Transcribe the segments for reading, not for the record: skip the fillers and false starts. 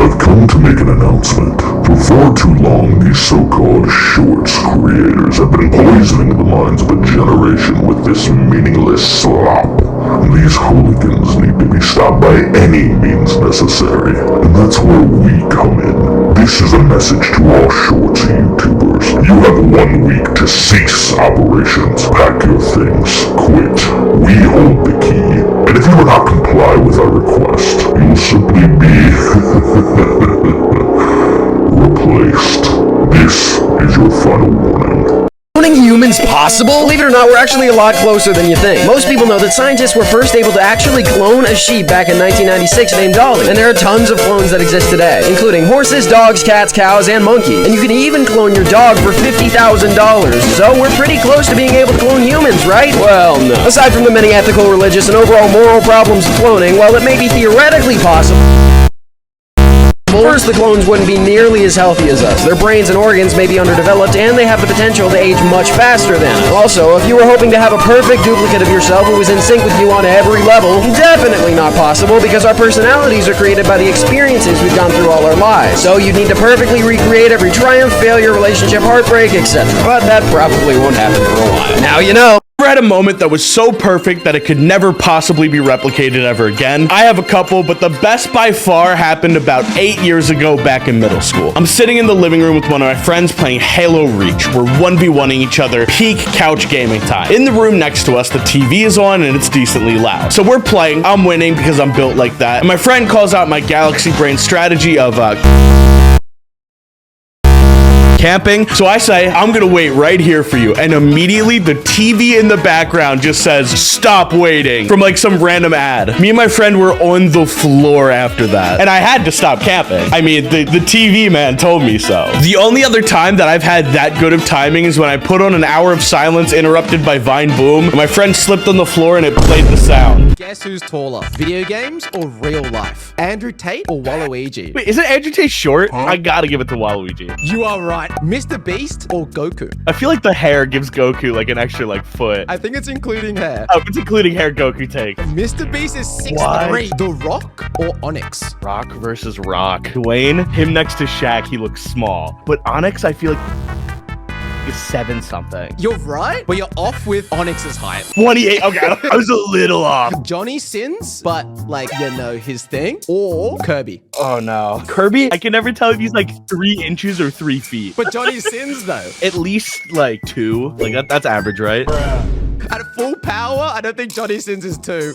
I've come to make an announcement. For far too long, these so-called shorts creators have been poisoning the minds of a generation with this meaningless slop. These hooligans need to be stopped by any means necessary, and that's where we come in. This is a message to all shorts YouTubers. You have 1 week to cease operations. Pack your things. Quit. We hold the key. And if you do not comply with our request, you will simply be replaced. This is your final warning. Cloning humans possible? Believe it or not, we're actually a lot closer than you think. Most people know that scientists were first able to actually clone a sheep back in 1996 named Dolly. And there are tons of clones that exist today, including horses, dogs, cats, cows, and monkeys. And you can even clone your dog for $50,000. So we're pretty close to being able to clone humans, right? Well, no. Aside from the many ethical, religious, and overall moral problems of cloning, while it may be theoretically possible, first, the clones wouldn't be nearly as healthy as us. Their brains and organs may be underdeveloped, and they have the potential to age much faster than us. Also, if you were hoping to have a perfect duplicate of yourself who was in sync with you on every level, definitely not possible, because our personalities are created by the experiences we've gone through all our lives. So you'd need to perfectly recreate every triumph, failure, relationship, heartbreak, etc. But that probably won't happen for a while. Now you know. Had a moment that was so perfect that it could never possibly be replicated ever again. I have a couple, but the best by far happened about 8 years ago back in middle school. I'm sitting in the living room with one of my friends playing Halo Reach. We're 1v1ing each other, peak couch gaming time. In the room next to us, the TV is on and it's decently loud. So we're playing, I'm winning because I'm built like that. And my friend calls out my galaxy brain strategy of camping. So I say, I'm gonna wait right here for you. And immediately the TV in the background just says, stop waiting, from like some random ad. Me and my friend were on the floor after that. And I had to stop camping. I mean, the TV man told me so. The only other time that I've had that good of timing is when I put on an hour of silence interrupted by Vine Boom. And my friend slipped on the floor and it played the sound. Guess who's taller? Video games or real life? Andrew Tate or Waluigi? Wait, isn't Andrew Tate short? I gotta give it to Waluigi. You are right. Mr. Beast or Goku? I feel like the hair gives Goku like an extra like foot. I think it's including hair. Oh, if it's including hair, Goku takes. Mr. Beast is 6'3". The Rock or Onyx? Rock versus Rock. Dwayne, him next to Shaq, he looks small. But Onyx, I feel like is 7 something. You're right, but you're off with Onyx's height. 28. Okay, I was a little off. Johnny Sins, but like, you know, his thing, or Kirby. Oh no. Kirby, I can never tell if he's like 3 inches or 3 feet. But Johnny Sins though. At least like 2. Like that's average, right? At full power, I don't think Johnny Sins is 2.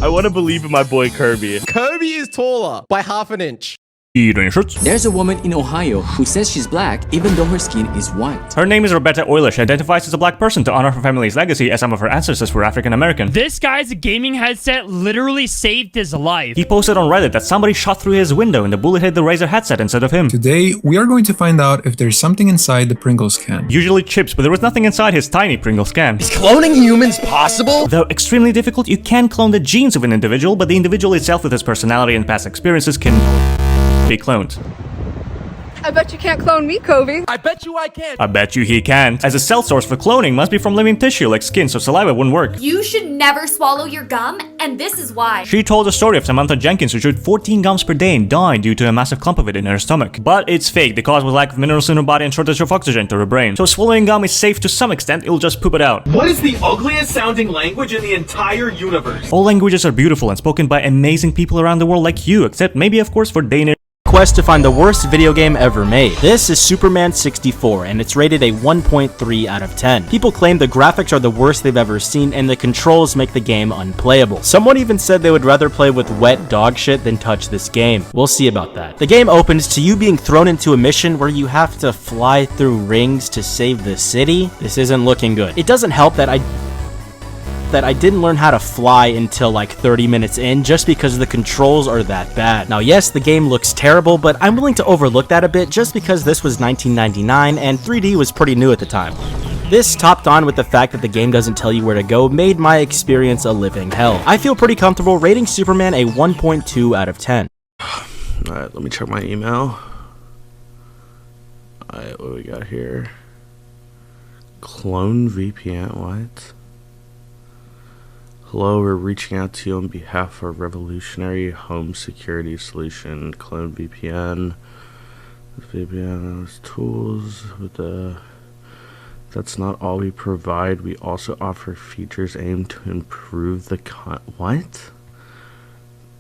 I want to believe in my boy Kirby. Kirby is taller by ½ an inch. There's a woman in Ohio who says she's black even though her skin is white. Her name is Roberta Euler. She identifies as a black person to honor her family's legacy as some of her ancestors were African American. This guy's gaming headset literally saved his life. He posted on Reddit that somebody shot through his window and the bullet hit the Razer headset instead of him. Today, we are going to find out if there's something inside the Pringles can. Usually chips, but there was nothing inside his tiny Pringles can. Is cloning humans possible? Though extremely difficult, you can clone the genes of an individual, but the individual itself with his personality and past experiences can be cloned. I bet you can't clone me, Kobe. I bet you I can. I bet you he can, as the cell source for cloning must be from living tissue like skin, so saliva wouldn't work. You should never swallow your gum, and this is why. She told the story of Samantha Jenkins who chewed 14 gums per day and died due to a massive clump of it in her stomach. But it's fake. The cause was lack of minerals in her body and shortage of oxygen to her brain. So swallowing gum is safe to some extent, it'll just poop it out. What is the ugliest sounding language in the entire universe? All languages are beautiful and spoken by amazing people around the world like you, except maybe of course for Danish. Quest to find the worst video game ever made. This is Superman 64 and it's rated a 1.3 out of 10. People claim the graphics are the worst they've ever seen and the controls make the game unplayable. Someone even said they would rather play with wet dog shit than touch this game. We'll see about that. The game opens to you being thrown into a mission where you have to fly through rings to save the city. This isn't looking good. It doesn't help that I didn't learn how to fly until like 30 minutes in just because the controls are that bad. Now yes, the game looks terrible, but I'm willing to overlook that a bit just because this was 1999 and 3D was pretty new at the time. This, topped on with the fact that the game doesn't tell you where to go, made my experience a living hell. I feel pretty comfortable rating Superman a 1.2 out of 10. Alright, let me check my email. Alright, what do we got here? Clone VPN, what? Hello, we're reaching out to you on behalf of a revolutionary home security solution, Clone VPN. The VPN has tools, but that's not all we provide. We also offer features aimed to improve the what?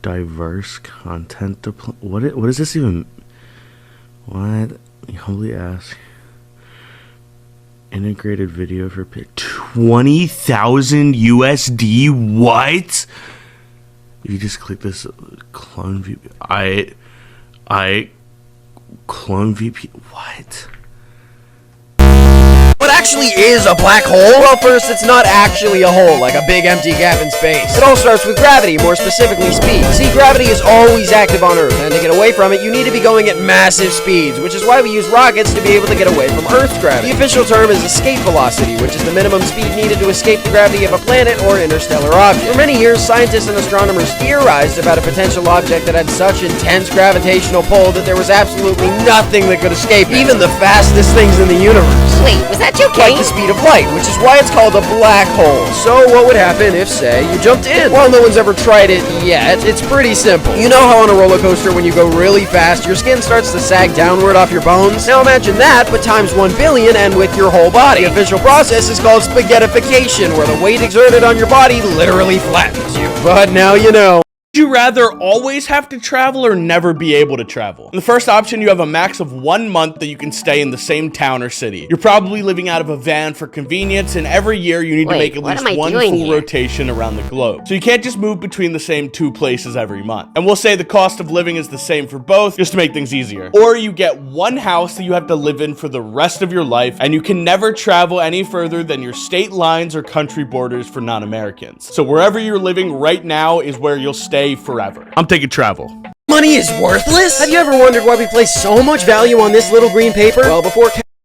Diverse content what is this even? What? We humbly ask. Integrated video for 20,000 USD. What? You just click this clone VP. I clone VP. What? What actually is a black hole? Well, first, it's not actually a hole, like a big empty gap in space. It all starts with gravity, more specifically speed. See, gravity is always active on Earth, and to get away from it, you need to be going at massive speeds, which is why we use rockets to be able to get away from Earth's gravity. The official term is escape velocity, which is the minimum speed needed to escape the gravity of a planet or interstellar object. For many years, scientists and astronomers theorized about a potential object that had such intense gravitational pull that there was absolutely nothing that could escape it, even the fastest things in the universe. Wait, was that you, Like the speed of light, which is why it's called a black hole. So what would happen if, say, you jumped in? While no one's ever tried it yet, it's pretty simple. You know how on a roller coaster when you go really fast, your skin starts to sag downward off your bones? Now imagine that, but times 1 billion and with your whole body. The official process is called spaghettification, where the weight exerted on your body literally flattens you. But now you know. Would you rather always have to travel or never be able to travel? In the first option, you have a max of 1 month that you can stay in the same town or city. You're probably living out of a van for convenience, and every year you need to make at least one full rotation around the globe. So you can't just move between the same 2 places every month. And we'll say the cost of living is the same for both, just to make things easier. Or you get one house that you have to live in for the rest of your life, and you can never travel any further than your state lines or country borders for non-Americans. So wherever you're living right now is where you'll stay forever. I'm taking travel. Money is worthless? Have you ever wondered why we place so much value on this little green paper? Well,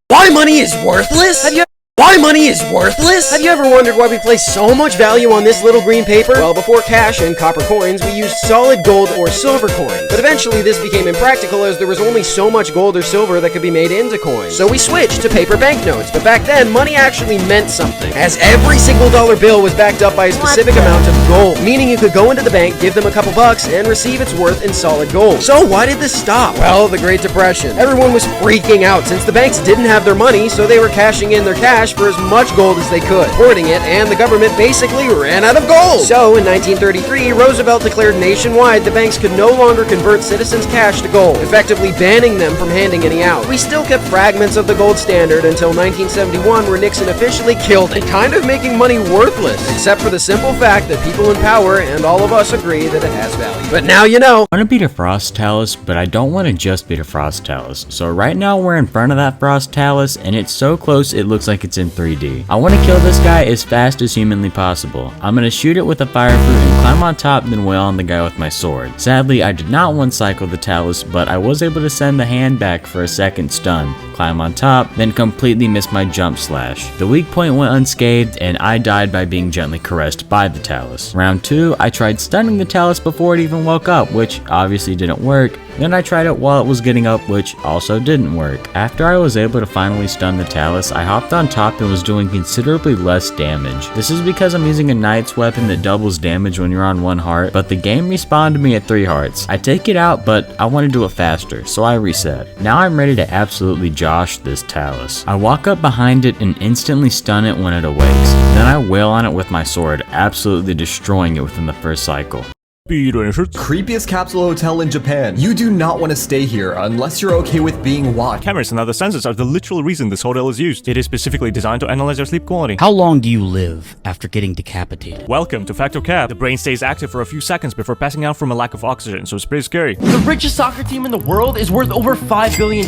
why money is worthless? Why money is worthless? Have you ever wondered why we place so much value on this little green paper? Well, before cash and copper coins, we used solid gold or silver coins. But eventually this became impractical as there was only so much gold or silver that could be made into coins. So we switched to paper banknotes. But back then, money actually meant something, as every single dollar bill was backed up by a specific amount of gold, meaning you could go into the bank, give them a couple bucks, and receive its worth in solid gold. So why did this stop? Well, the Great Depression. Everyone was freaking out since the banks didn't have their money, so they were cashing in their cash for as much gold as they could, hoarding it, and the government basically ran out of gold. So in 1933, Roosevelt declared nationwide the banks could no longer convert citizens' cash to gold, effectively banning them from handing any out. We still kept fragments of the gold standard until 1971, where Nixon officially killed it, kind of making money worthless, except for the simple fact that people in power and all of us agree that it has value. But now you know. I want to beat a Frost Talus, but I don't want to just beat a Frost Talus. So right now we're in front of that Frost Talus, and it's so close it looks like it's in 3D. I want to kill this guy as fast as humanly possible. I'm going to shoot it with a fire fruit and climb on top, then wail on the guy with my sword. Sadly, I did not one-cycle the Talus, but I was able to send the hand back for a second stun, climb on top, then completely miss my jump slash. The weak point went unscathed, and I died by being gently caressed by the Talus. Round 2, I tried stunning the Talus before it even woke up, which obviously didn't work. Then I tried it while it was getting up, which also didn't work. After I was able to finally stun the Talus, I hopped on top and was doing considerably less damage. This is because I'm using a knight's weapon that doubles damage when you're on 1 heart, but the game respawned me at 3 hearts. I take it out, but I want to do it faster, so I reset. Now I'm ready to absolutely josh this Talus. I walk up behind it and instantly stun it when it awakes. Then I wail on it with my sword, absolutely destroying it within the first cycle. Creepiest capsule hotel in Japan. You do not want to stay here unless you're okay with being watched. Cameras and other sensors are the literal reason this hotel is used. It is specifically designed to analyze your sleep quality. How long do you live after getting decapitated? Welcome to Factor Cap. The brain stays active for a few seconds before passing out from a lack of oxygen, so it's pretty scary. The richest soccer team in the world is worth over $5 billion,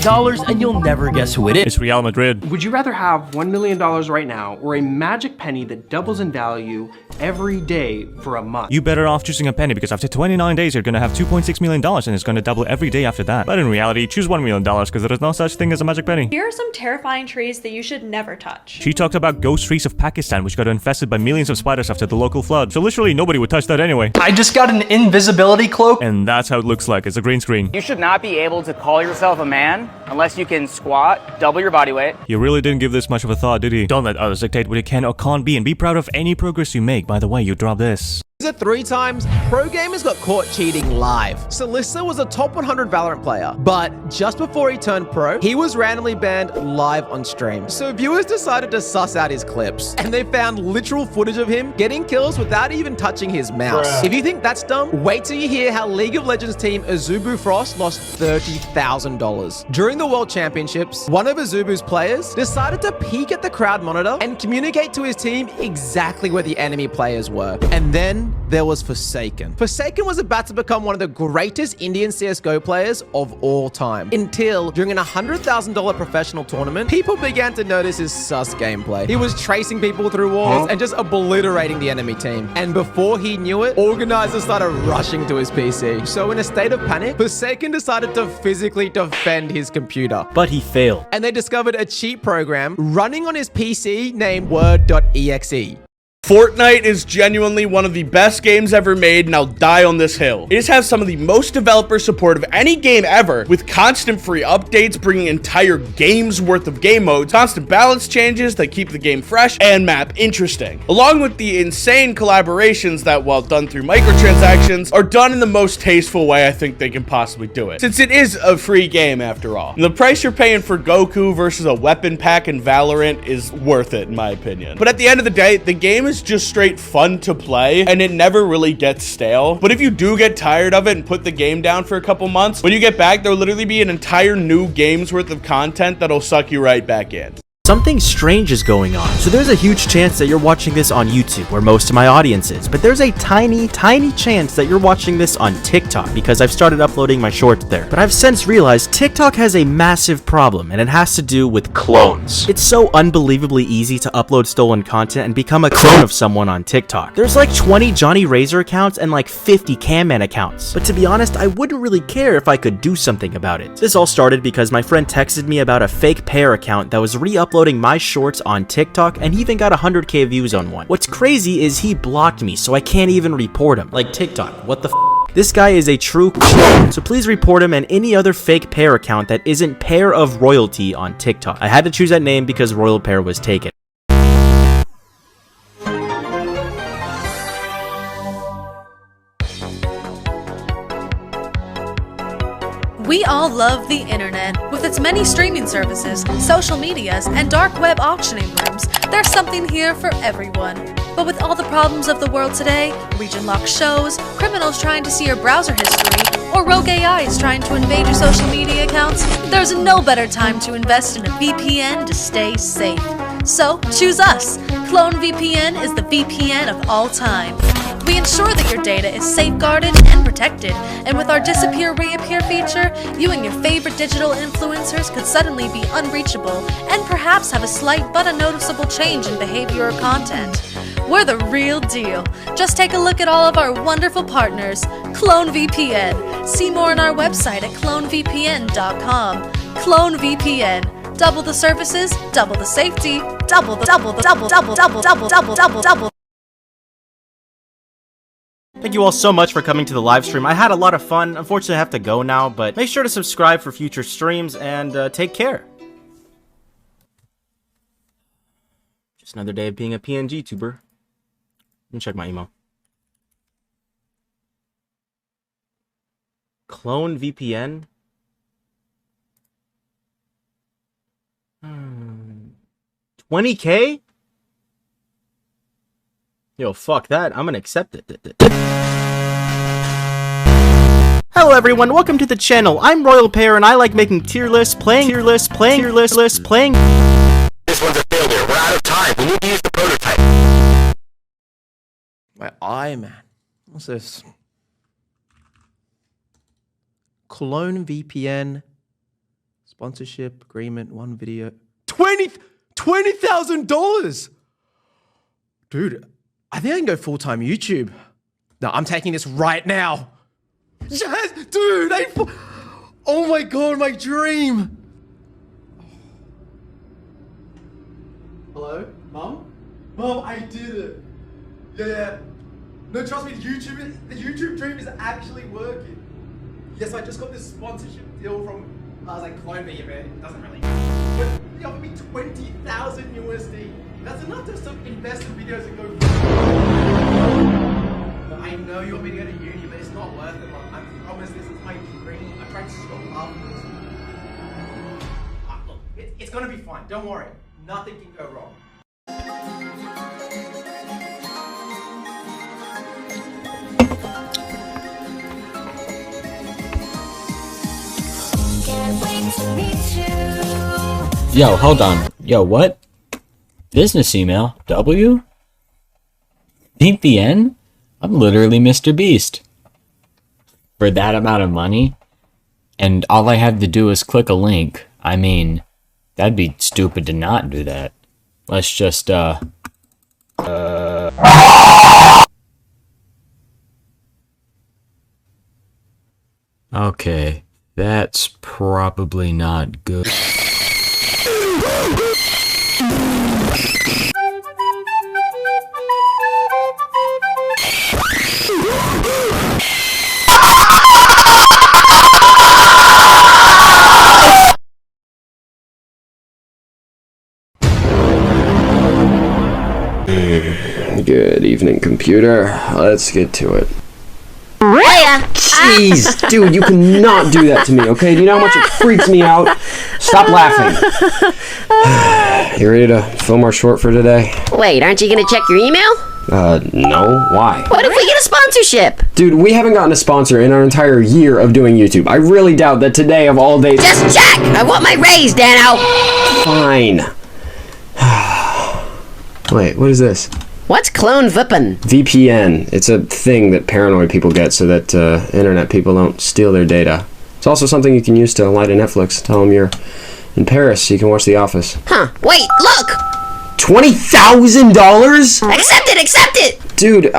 and you'll never guess who it is. It's Real Madrid. Would you rather have $1 million right now or a magic penny that doubles in value every day for a month? You better off choosing a penny because after 29 days you're gonna have $2.6 million and it's gonna double every day after that. But in reality, choose $1 million because there is no such thing as a magic penny. Here are some terrifying trees that you should never touch. She talked about ghost trees of Pakistan which got infested by millions of spiders after the local flood. So literally nobody would touch that anyway. I just got an invisibility cloak. And that's how it looks like. It's a green screen. You should not be able to call yourself a man unless you can squat, double your body weight. You really didn't give this much of a thought, did he? Don't let others dictate what you can or can't be and be proud of any progress you make. by the way, you dropped this. At 3 times, pro gamers got caught cheating live. Solissa was a top 100 Valorant player, but just before he turned pro, he was randomly banned live on stream. So viewers decided to suss out his clips, and they found literal footage of him getting kills without even touching his mouse. Bruh. If you think that's dumb, wait till you hear how League of Legends team Azubu Frost lost $30,000. During the World Championships, one of Azubu's players decided to peek at the crowd monitor and communicate to his team exactly where the enemy players were. And then there was Forsaken. Forsaken was about to become one of the greatest Indian CSGO players of all time, until during an $100,000 professional tournament, people began to notice his sus gameplay. He was tracing people through walls and just obliterating the enemy team. And before he knew it, organizers started rushing to his PC. So in a state of panic, Forsaken decided to physically defend his computer. But he failed. And they discovered a cheat program running on his PC named Word.exe. Fortnite is genuinely one of the best games ever made, and I'll die on this hill. It just has some of the most developer support of any game ever, with constant free updates, bringing entire games worth of game modes, constant balance changes that keep the game fresh and map interesting, along with the insane collaborations that, while done through microtransactions, are done in the most tasteful way I think they can possibly do it, since it is a free game after all. And the price you're paying for Goku versus a weapon pack in Valorant is worth it, in my opinion. But at the end of the day, the game is just straight fun to play, and it never really gets stale. But if you do get tired of it and put the game down for a couple months, when you get back, there'll literally be an entire new game's worth of content that'll suck you right back in. Something strange is going on. So there's a huge chance that you're watching this on YouTube, where most of my audience is, but there's a tiny chance that you're watching this on TikTok, because I've started uploading my shorts there. But I've since realized TikTok has a massive problem, and it has to do with clones. It's so unbelievably easy to upload stolen content and become a clone of someone on TikTok. There's like 20 Johnny Razor accounts and like 50 Camman accounts. But to be honest, I wouldn't really care if I could do something about it. This all started because my friend texted me about a fake Pear account that was re-uploading my shorts on TikTok, and he even got 100k views on one. What's crazy is he blocked me, so I can't even report him. Like, TikTok, what the f? This guy is a true clone, so please report him and any other fake Pear account that isn't Pear of Royalty on TikTok. I had to choose that name because Royal Pear was taken. We all love the internet. With its many streaming services, social medias, and dark web auctioning rooms, there's something here for everyone. But with all the problems of the world today, region-locked shows, criminals trying to see your browser history, or rogue AIs trying to invade your social media accounts, there's no better time to invest in a VPN to stay safe. So, choose us. Clone VPN is the VPN of all time. We ensure that your data is safeguarded and protected, and with our Disappear Reappear feature, you and your favorite digital influencers could suddenly be unreachable and perhaps have a slight but unnoticeable change in behavior or content. We're the real deal. Just take a look at all of our wonderful partners. Clone VPN. See more on our website at clonevpn.com. Clone VPN. Double the services, double the safety, double. Thank you all so much for coming to the live stream. I had a lot of fun. Unfortunately, I have to go now, but make sure to subscribe for future streams, and take care. Just another day of being a PNG tuber. Let me check my email. Clone VPN? 20k? Yo, fuck that. I'm gonna accept it. Hello everyone, welcome to the channel. I'm Royal Pear and I like making tier lists, playing. This one's a failure. We're out of time. We need to use the prototype. My eye, man. What's this? Clone VPN. Sponsorship agreement, one video. $20,000! Dude, I think I can go full-time YouTube. No, I'm taking this right now. Yes, dude, oh my god, my dream. Hello, Mom? Mom, I did it. Yeah. No, trust me, the YouTube dream is actually working. Yes, I just got this sponsorship deal from, I was like, Clone me, man. It doesn't really, but they offered me 20,000 USD. That's enough to stop investing videos that go. I know you want me to go to uni, but it's not worth it. I promise this is my dream. I tried so hard for this. Look, it's gonna be fine. Don't worry. Nothing can go wrong. Yo, hold on. Yo, what? Business email? W? VPN? I'm literally Mr. Beast. For that amount of money? And all I have to do is click a link. I mean, that'd be stupid to not do that. Let's just, Okay, that's probably not good. Good evening, computer. Let's get to it. Hiya! Jeez, dude, you cannot do that to me, okay? Do you know how much it freaks me out? Stop laughing. You ready to film our short for today? Wait, aren't you gonna check your email? No. Why? What if we get a sponsorship? Dude, we haven't gotten a sponsor in our entire year of doing YouTube. I really doubt that today of all days— Just check! I want my raise, Dano! Fine. Wait, what is this? What's clone VPN? VPN. It's a thing that paranoid people get so that internet people don't steal their data. It's also something you can use to lie to Netflix. Tell them you're in Paris so you can watch The Office. Huh, wait, look! $20,000? Accept it, accept it! Dude,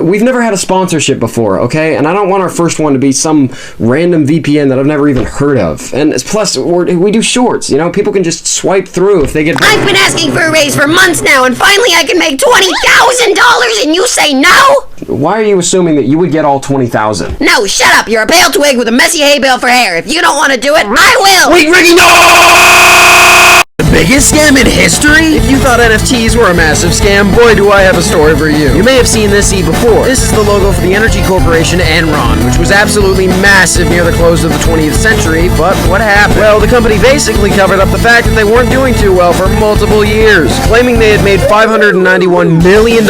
we've never had a sponsorship before, okay? And I don't want our first one to be some random VPN that I've never even heard of. And plus, we do shorts, you know? People can just swipe through if they get— I've been asking for a raise for months now, and finally I can make $20,000 and you say no? Why are you assuming that you would get all $20,000? No, shut up! You're a pale twig with a messy hay bale for hair. If you don't want to do it, I will! Wait, Ricky, no! The biggest scam in history? If you thought NFTs were a massive scam, boy do I have a story for you. You may have seen this before. This is the logo for the energy corporation Enron, which was absolutely massive near the close of the 20th century, but what happened? Well, the company basically covered up the fact that they weren't doing too well for multiple years, claiming they had made $591 million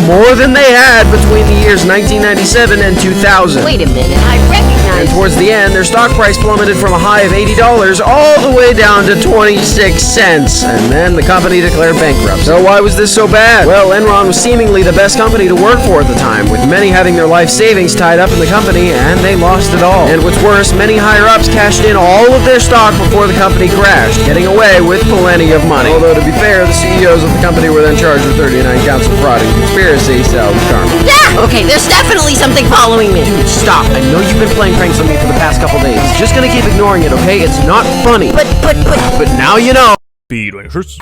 more than they had between the years 1997 and 2000. Wait a minute, I recognize— And towards the end, their stock price plummeted from a high of $80 all the way down to 26 cents, and then the company declared bankruptcy. So why was this so bad? Well, Enron was seemingly the best company to work for at the time, with many having their life savings tied up in the company, and they lost it all. And what's worse, many higher-ups cashed in all of their stock before the company crashed, getting away with plenty of money. Although, to be fair, the CEOs of the company were then charged with 39 counts of fraud and conspiracy, so karma. Yeah! Okay, there's definitely something following me. Dude, stop. I know you've been playing pranks on me for the past couple days. Just gonna keep ignoring it, okay? It's not funny. But now you know.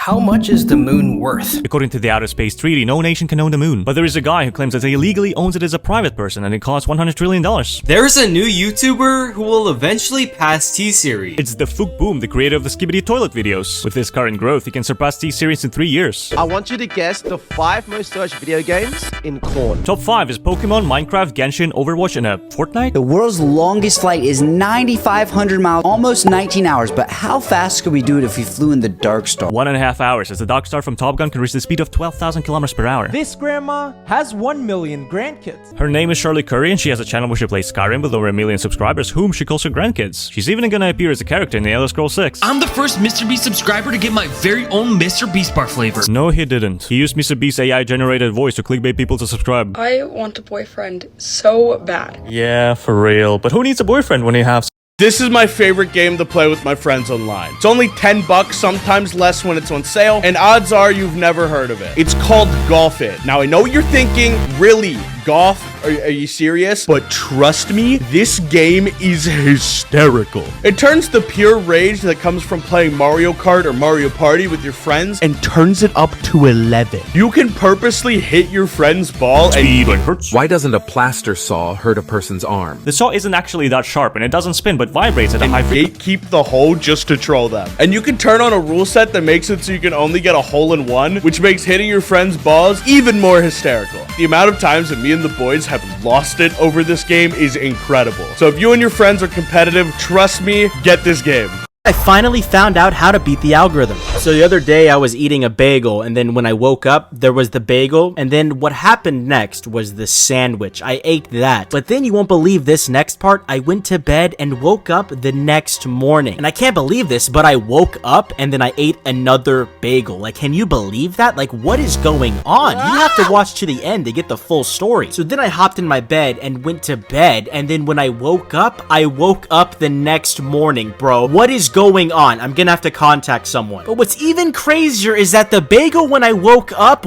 How much is the moon worth? According to the Outer Space Treaty, no nation can own the moon. But there is a guy who claims that he illegally owns it as a private person and it costs $100 trillion. There's a new YouTuber who will eventually pass T-Series. It's the Fook Boom, the creator of the Skibidi Toilet videos. With his current growth, he can surpass T-Series in 3 years. I want you to guess the 5 most searched video games in corn. Top 5 is Pokemon, Minecraft, Genshin, Overwatch, and Fortnite. The world's longest flight is 9,500 miles, almost 19 hours. But how fast could we do it if we flew in the Dark Star? 1.5 hours, as the Dark Star from Top Gun can reach the speed of 12,000 kilometers per hour. This grandma has 1 million grandkids. Her name is Shirley Curry, and she has a channel where she plays Skyrim with over 1 million subscribers, whom she calls her grandkids. She's even gonna appear as a character in the Elder Scrolls 6. I'm the first Mr. Beast subscriber to get my very own Mr. Beast bar flavor. No, he didn't. He used Mr. Beast's AI-generated voice to clickbait people to subscribe. I want a boyfriend so bad. Yeah, for real. But who needs a boyfriend when you have... This is my favorite game to play with my friends online. It's only 10 bucks, sometimes less when it's on sale, and odds are you've never heard of it. It's called Golf It. Now, I know what you're thinking, really? Goth, are you serious? But trust me, this game is hysterical. It turns the pure rage that comes from playing Mario Kart or Mario Party with your friends and turns it up to 11. You can purposely hit your friend's ball and hurts. Why doesn't a plaster saw hurt a person's arm? The saw isn't actually that sharp and it doesn't spin but vibrates at a high frequency. Gatekeep the hole just to troll them. And you can turn on a rule set that makes it so you can only get a hole in one, which makes hitting your friend's balls even more hysterical. The amount of times that me and the boys have lost it over this game is incredible. So if you and your friends are competitive, trust me, get this game. I finally found out how to beat the algorithm. So the other day I was eating a bagel, and then when I woke up, there was the bagel, and then what happened next was the sandwich. I ate that. But then you won't believe this next part. I went to bed and woke up the next morning. And I can't believe this, but I woke up and then I ate another bagel. Like, can you believe that? Like, what is going on? You have to watch to the end to get the full story. So then I hopped in my bed and went to bed, and then when I woke up the next morning, bro. What is going on? I'm gonna have to contact someone. But what's even crazier is that the bagel when I woke up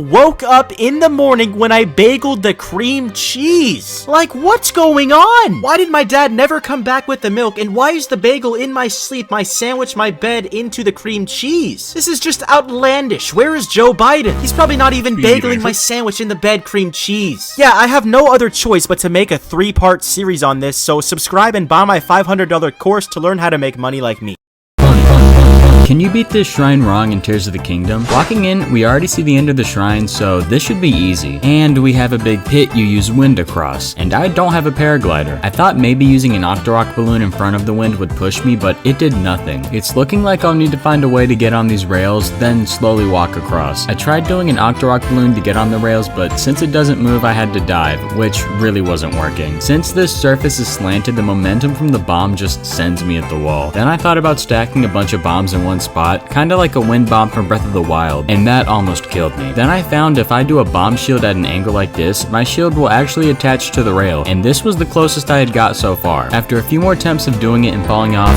in the morning when I bageled the cream cheese. Like, what's going on? Why did my dad never come back with the milk, and why is the bagel in my sleep, my sandwich, my bed into the cream cheese? This is just outlandish. Where is Joe Biden? He's probably not even bageling my sandwich in the bed cream cheese. Yeah, I have no other choice but to make a 3-part series on this, so subscribe and buy my $500 course to learn how to make money like me. Can you beat this shrine wrong in Tears of the Kingdom? Walking in, we already see the end of the shrine, so this should be easy. And we have a big pit you use wind across. And I don't have a paraglider. I thought maybe using an Octorok balloon in front of the wind would push me, but it did nothing. It's looking like I'll need to find a way to get on these rails, then slowly walk across. I tried doing an Octorok balloon to get on the rails, but since it doesn't move, I had to dive, which really wasn't working. Since this surface is slanted, the momentum from the bomb just sends me at the wall. Then I thought about stacking a bunch of bombs in one spot, kinda like a wind bomb from Breath of the Wild, and that almost killed me. Then I found if I do a bomb shield at an angle like this, my shield will actually attach to the rail, and this was the closest I had got so far. After a few more attempts of doing it and falling off,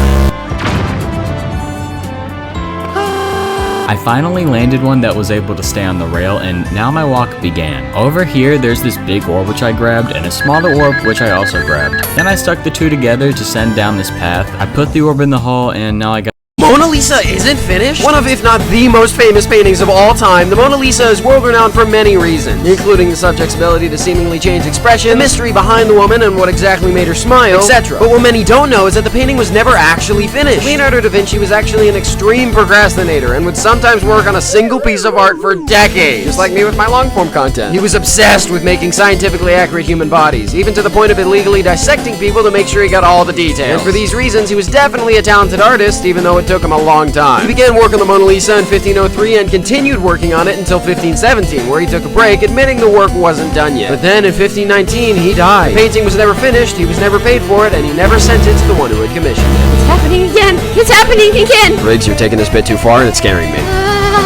I finally landed one that was able to stay on the rail, and now my walk began. Over here, there's this big orb which I grabbed, and a smaller orb which I also grabbed. Then I stuck the two together to send down this path. I put the orb in the hole, and now I got Mona Lisa isn't finished? One of, if not the most famous paintings of all time, the Mona Lisa is world-renowned for many reasons, including the subject's ability to seemingly change expression, the mystery behind the woman and what exactly made her smile, etc. But what many don't know is that the painting was never actually finished. Leonardo da Vinci was actually an extreme procrastinator and would sometimes work on a single piece of art for decades, just like me with my long-form content. He was obsessed with making scientifically accurate human bodies, even to the point of illegally dissecting people to make sure he got all the details. And for these reasons, he was definitely a talented artist, even though it took him a long time. He began work on the Mona Lisa in 1503 and continued working on it until 1517, where he took a break, admitting the work wasn't done yet. But then in 1519, he died. The painting was never finished, he was never paid for it, and he never sent it to the one who had commissioned it. It's happening again! It's happening again! Riggs, you're taking this bit too far and it's scaring me.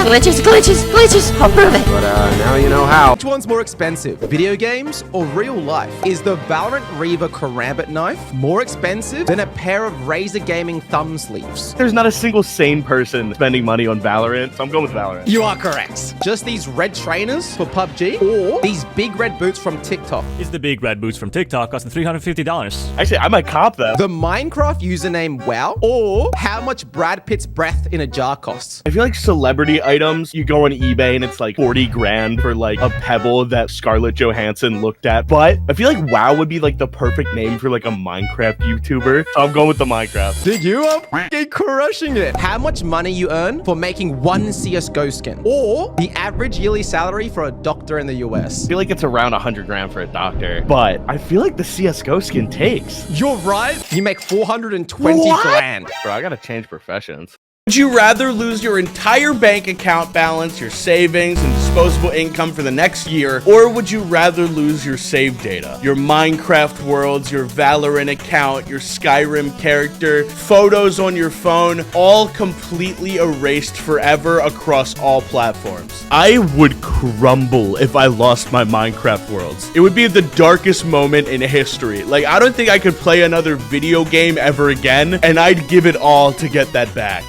Glitches, glitches, glitches! I'll prove it! But now you know how. Which one's more expensive, video games or real life? Is the Valorant Reaver Karambit knife more expensive than a pair of Razer Gaming thumb sleeves? There's not a single sane person spending money on Valorant, so I'm going with Valorant. You are correct. Just these red trainers for PUBG or these big red boots from TikTok? It's the big red boots from TikTok costing $350. Actually, I might cop them. The Minecraft username WoW or how much Brad Pitt's breath in a jar costs? I feel like celebrity items, you go on eBay and it's like 40 grand for like a pebble that Scarlett Johansson looked at. But I feel like WoW would be like the perfect name for like a Minecraft YouTuber. So I'm going with the Minecraft. Dude, you are f***ing crushing it. How much money you earn for making one CSGO skin? Or the average yearly salary for a doctor in the US? I feel like it's around 100 grand for a doctor. But I feel like the CSGO skin takes. You're right. You make 420 grand. Bro, I gotta change professions. Would you rather lose your entire bank account balance, your savings, and disposable income for the next year, or would you rather lose your save data? Your Minecraft worlds, your Valorant account, your Skyrim character, photos on your phone, all completely erased forever across all platforms. I would crumble if I lost my Minecraft worlds. It would be the darkest moment in history. Like, I don't think I could play another video game ever again, and I'd give it all to get that back.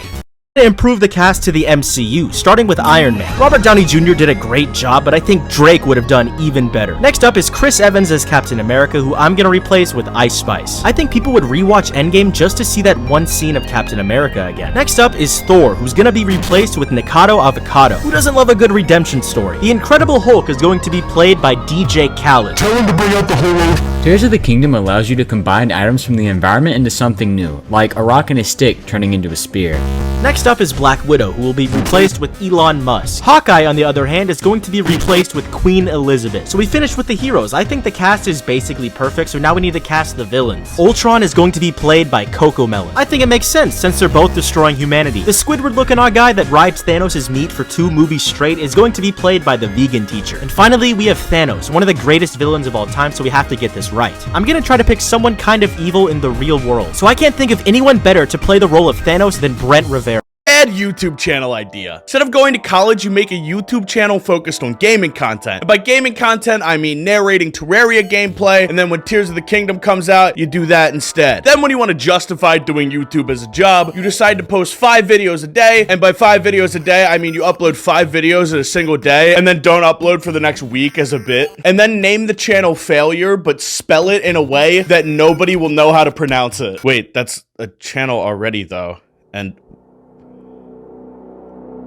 To improve the cast to the MCU, starting with Iron Man. Robert Downey Jr. did a great job, but I think Drake would have done even better. Next up is Chris Evans as Captain America, who I'm gonna replace with Ice Spice. I think people would rewatch Endgame just to see that one scene of Captain America again. Next up is Thor, who's gonna be replaced with Nikado Avocado. Who doesn't love a good redemption story? The Incredible Hulk is going to be played by DJ Khaled. Tell him to bring out the whole Tears of the Kingdom allows you to combine items from the environment into something new, like a rock and a stick turning into a spear. Next up is Black Widow, who will be replaced with Elon Musk. Hawkeye, on the other hand, is going to be replaced with Queen Elizabeth. So we finished with the heroes. I think the cast is basically perfect, so now we need to cast the villains. Ultron is going to be played by Cocomelon. I think it makes sense, since they're both destroying humanity. The Squidward-looking odd guy that rides Thanos' meat for 2 movies straight is going to be played by the vegan teacher. And finally, we have Thanos, one of the greatest villains of all time, so we have to get this right. I'm gonna try to pick someone kind of evil in the real world, so I can't think of anyone better to play the role of Thanos than Brent Rivera. Bad YouTube channel idea. Instead of going to college, you make a YouTube channel focused on gaming content. And by gaming content, I mean narrating Terraria gameplay, and then when Tears of the Kingdom comes out, you do that instead. Then when you want to justify doing YouTube as a job, you decide to post 5 videos a day, and by 5 videos a day, I mean you upload 5 videos in a single day, and then don't upload for the next week as a bit, and then name the channel Failure, but spell it in a way that nobody will know how to pronounce it. Wait, that's a channel already though, and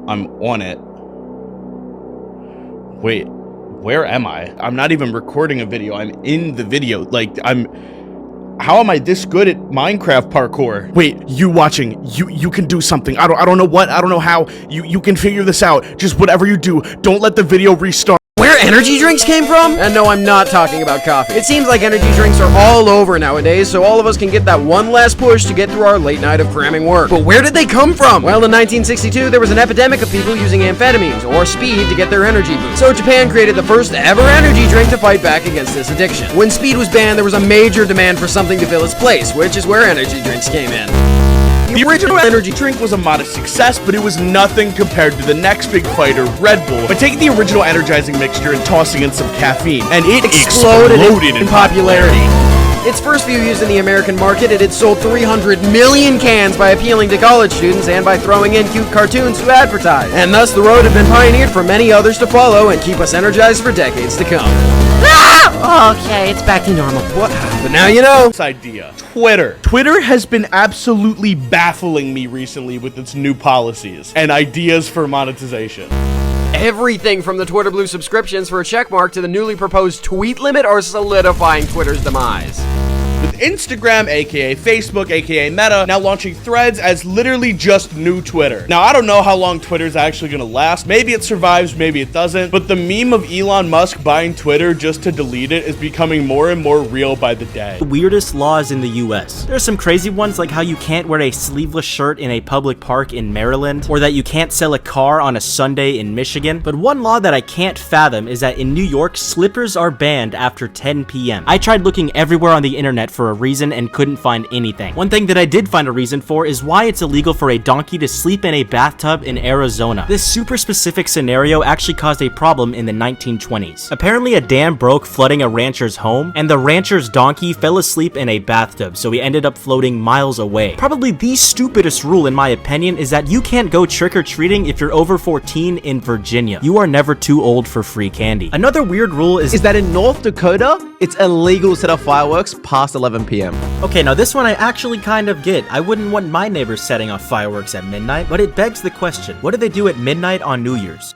I'm on it. Wait, where am I? I'm not even recording a video. I'm in the video. Like, how am I this good at Minecraft parkour? Wait, you watching, you can do something. I don't know what, I don't know how. You can figure this out. Just whatever you do, don't let the video restart. Where energy drinks came from? And no, I'm not talking about coffee. It seems like energy drinks are all over nowadays, so all of us can get that one last push to get through our late night of cramming work. But where did they come from? Well, in 1962, there was an epidemic of people using amphetamines, or speed, to get their energy boost. So Japan created the first ever energy drink to fight back against this addiction. When speed was banned, there was a major demand for something to fill its place, which is where energy drinks came in. The original energy drink was a modest success, but it was nothing compared to the next big fighter, Red Bull, by taking the original energizing mixture and tossing in some caffeine, and it exploded in popularity. Its first few years in the American market, it had sold 300 million cans by appealing to college students and by throwing in cute cartoons to advertise. And thus the road had been pioneered for many others to follow and keep us energized for decades to come. Okay, it's back to normal. What? But now you know. This idea. Twitter has been absolutely baffling me recently with its new policies and ideas for monetization. Everything from the Twitter Blue subscriptions for a checkmark to the newly proposed tweet limit are solidifying Twitter's demise. With Instagram, aka Facebook, aka Meta, now launching Threads as literally just new Twitter. Now, I don't know how long Twitter's actually gonna last. Maybe it survives, maybe it doesn't, but the meme of Elon Musk buying Twitter just to delete it is becoming more and more real by the day. The weirdest laws in the US. There's some crazy ones like how you can't wear a sleeveless shirt in a public park in Maryland, or that you can't sell a car on a Sunday in Michigan. But one law that I can't fathom is that in New York, slippers are banned after 10 p.m. I tried looking everywhere on the internet for a reason and couldn't find anything. One thing that I did find a reason for is why it's illegal for a donkey to sleep in a bathtub in Arizona. This super specific scenario actually caused a problem in the 1920s. Apparently a dam broke, flooding a rancher's home, and the rancher's donkey fell asleep in a bathtub, so he ended up floating miles away. Probably the stupidest rule in my opinion is that you can't go trick-or-treating if you're over 14 in Virginia. You are never too old for free candy. Another weird rule is that in North Dakota, it's illegal to set off fireworks past 11 p.m. Okay, now this one I actually kind of get. I wouldn't want my neighbors setting off fireworks at midnight, but it begs the question, what do they do at midnight on New Year's?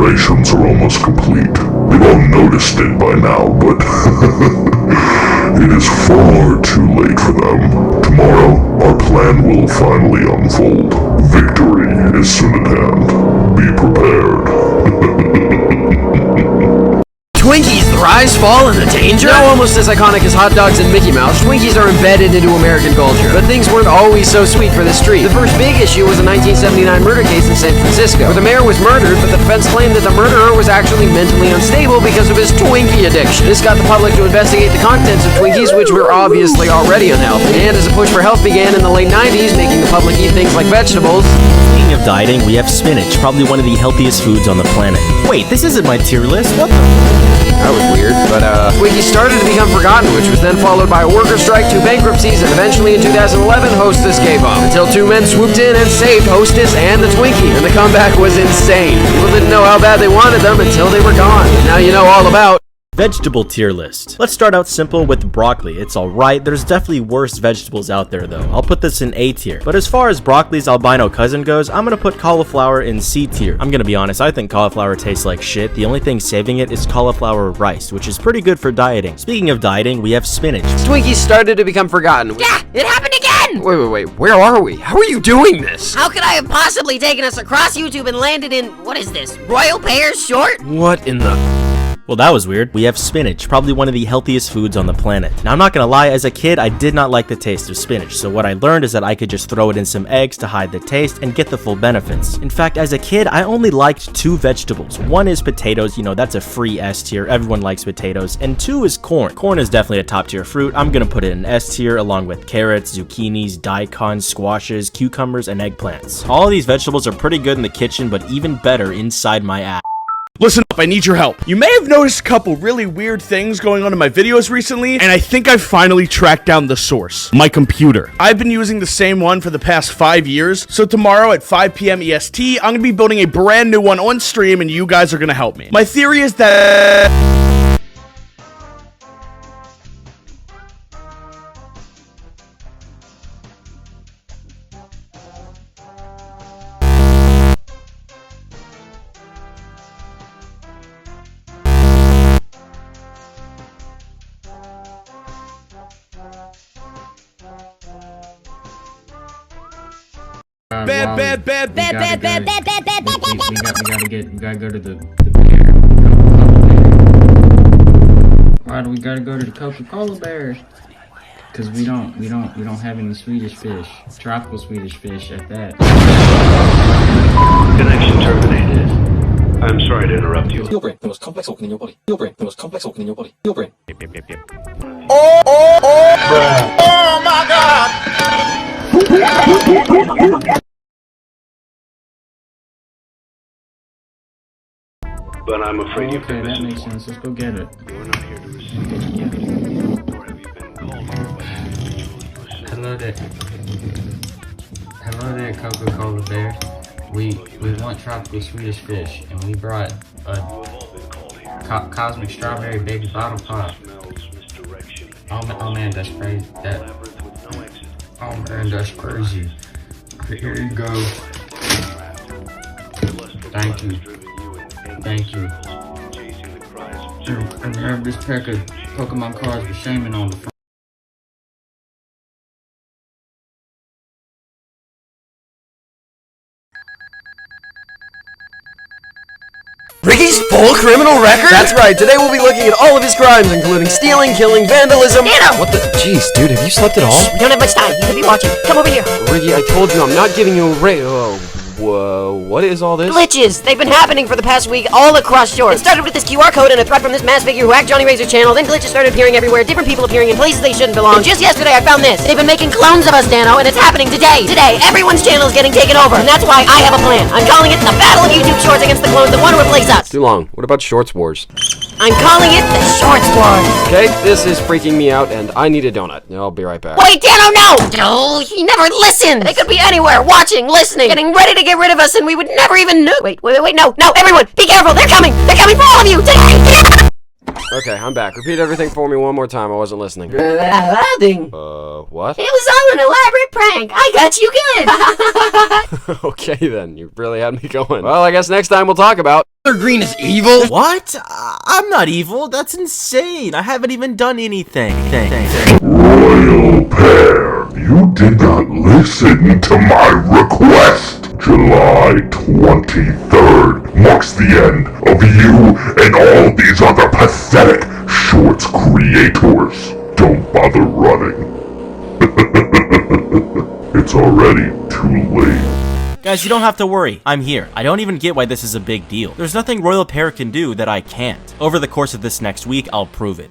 preparations are almost complete. They've all noticed it by now, but it is far too late for them. Tomorrow, our plan will finally unfold. Victory is soon at hand. Be prepared. Twinkies, the rise, fall, and the danger? Now almost as iconic as hot dogs and Mickey Mouse, Twinkies are embedded into American culture. But things weren't always so sweet for the street. The first big issue was a 1979 murder case in San Francisco, where the mayor was murdered, but the defense claimed that the murderer was actually mentally unstable because of his Twinkie addiction. This got the public to investigate the contents of Twinkies, which were obviously already unhealthy. And as a push for health began in the late 90s, making the public eat things like vegetables. Speaking of dieting, we have spinach, probably one of the healthiest foods on the planet. Wait, this isn't my tier list? What the? That was weird, but Twinkies started to become forgotten, which was then followed by a worker strike, 2 bankruptcies, and eventually in 2011, Hostess gave up. Until 2 men swooped in and saved Hostess and the Twinkie, and the comeback was insane. People didn't know how bad they wanted them until they were gone. And now you know all about vegetable tier list. Let's start out simple with broccoli. It's alright, there's definitely worse vegetables out there though. I'll put this in A tier. But as far as broccoli's albino cousin goes, I'm gonna put cauliflower in C tier. I'm gonna be honest, I think cauliflower tastes like shit. The only thing saving it is cauliflower rice, which is pretty good for dieting. Speaking of dieting, we have spinach. Twinkies started to become forgotten. Yeah, it happened again! Wait, where are we? How are you doing this? How could I have possibly taken us across YouTube and landed in, what is this, Royal Pears Short? What in the... Well, that was weird. We have spinach, probably one of the healthiest foods on the planet. Now, I'm not gonna lie, as a kid, I did not like the taste of spinach, so what I learned is that I could just throw it in some eggs to hide the taste and get the full benefits. In fact, as a kid, I only liked 2 vegetables. One is potatoes, you know, that's a free S tier, everyone likes potatoes, and 2 is corn. Corn is definitely a top tier fruit. I'm gonna put it in S tier along with carrots, zucchinis, daikons, squashes, cucumbers, and eggplants. All of these vegetables are pretty good in the kitchen, but even better inside my ass. Listen up, I need your help. You may have noticed a couple really weird things going on in my videos recently, and I think I finally tracked down the source. My computer. I've been using the same one for the past 5 years, so tomorrow at 5 p.m. EST, I'm gonna be building a brand new one on stream, and you guys are gonna help me. My theory is that... Bad. We gotta go to the bear. Why do we gotta go to the Coca-Cola bear? Because we don't have any Swedish fish. Tropical Swedish fish at that. Connection terminated. I'm sorry to interrupt you. Your brain, the most complex organ in your body. Your brain, the most complex organ in your body. Your brain. Yep. Oh my God! But I'm afraid you've okay, been that makes sense. Let's go get it. You're not here to receive or have you been called for by Hello there, Coca-Cola bear. We want tropical Swedish fish, and we brought a cosmic strawberry baby bottle pop. Oh man, that's crazy. Oh man, that's crazy. Here you go. Thank you. And have this pack of Pokemon cards with Shaman on the front. Ricky's full criminal record? That's right, today we'll be looking at all of his crimes, including stealing, killing, vandalism. Nano! What the? Jeez, dude, have you slept at all? We don't have much time. You could be watching. Come over here. Ricky, I told you I'm not giving you a whoa, what is all this? Glitches! They've been happening for the past week all across Short. It started with this QR code and a threat from this mass figure who hacked Johnny Razor's channel, then glitches started appearing everywhere, different people appearing in places they shouldn't belong. And just yesterday I found this. They've been making clones of us, Dano, and it's happening today. Today, everyone's channel is getting taken over, and that's why I have a plan. I'm calling it the Battle of YouTube Shorts against the clones that want to replace us. Too long. What about Shorts Wars? I'm calling it the Shorts Wars. Okay, this is freaking me out, and I need a donut. I'll be right back. Wait, Dano, no! No, he never listened. They could be anywhere, watching, listening, getting ready to get rid of us, and we would never even know. Wait, no, everyone, be careful, they're coming for all of you, today! Okay, I'm back. Repeat everything for me one more time, I wasn't listening. What? It was all an elaborate prank, I got you good! Okay then, you really had me going. Well, I guess next time we'll talk about... Mr. Green is evil? What? I'm not evil. That's insane. I haven't even done anything. Royal Pair, you did not listen to my request. July 23rd marks the end of you and all these other pathetic shorts creators. Don't bother running. It's already too late. Guys, you don't have to worry. I'm here. I don't even get why this is a big deal. There's nothing Royal Pair can do that I can't. Over the course of this next week, I'll prove it.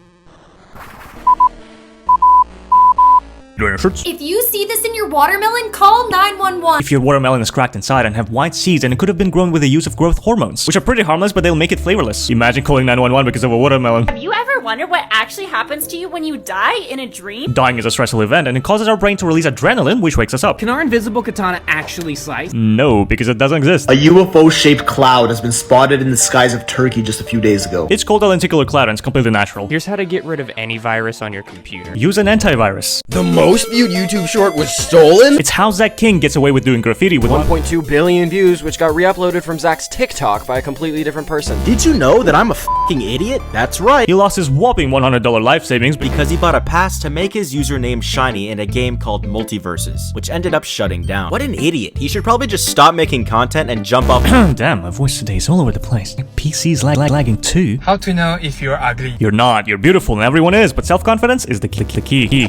If you see this in your watermelon, call 911. If your watermelon is cracked inside and have white seeds, then it could have been grown with the use of growth hormones, which are pretty harmless, but they'll make it flavorless. Imagine calling 911 because of a watermelon. Have you ever wondered what actually happens to you when you die in a dream? Dying is a stressful event, and it causes our brain to release adrenaline, which wakes us up. Can our invisible katana actually slice? No, because it doesn't exist. A UFO-shaped cloud has been spotted in the skies of Turkey just a few days ago. It's called a lenticular cloud, and it's completely natural. Here's how to get rid of any virus on your computer. Use an antivirus. The most viewed YouTube short was stolen? It's how Zach King gets away with doing graffiti with 1.2 billion views, which got re-uploaded from Zach's TikTok by a completely different person. Did you know that I'm a f***ing idiot? That's right. He lost his whopping $100 life savings because he bought a pass to make his username shiny in a game called Multiverses, which ended up shutting down. What an idiot. He should probably just stop making content and jump off. Damn, my voice today is all over the place. My PC's lagging too. How to know if you're ugly? You're not. You're beautiful and everyone is, but self-confidence is the key.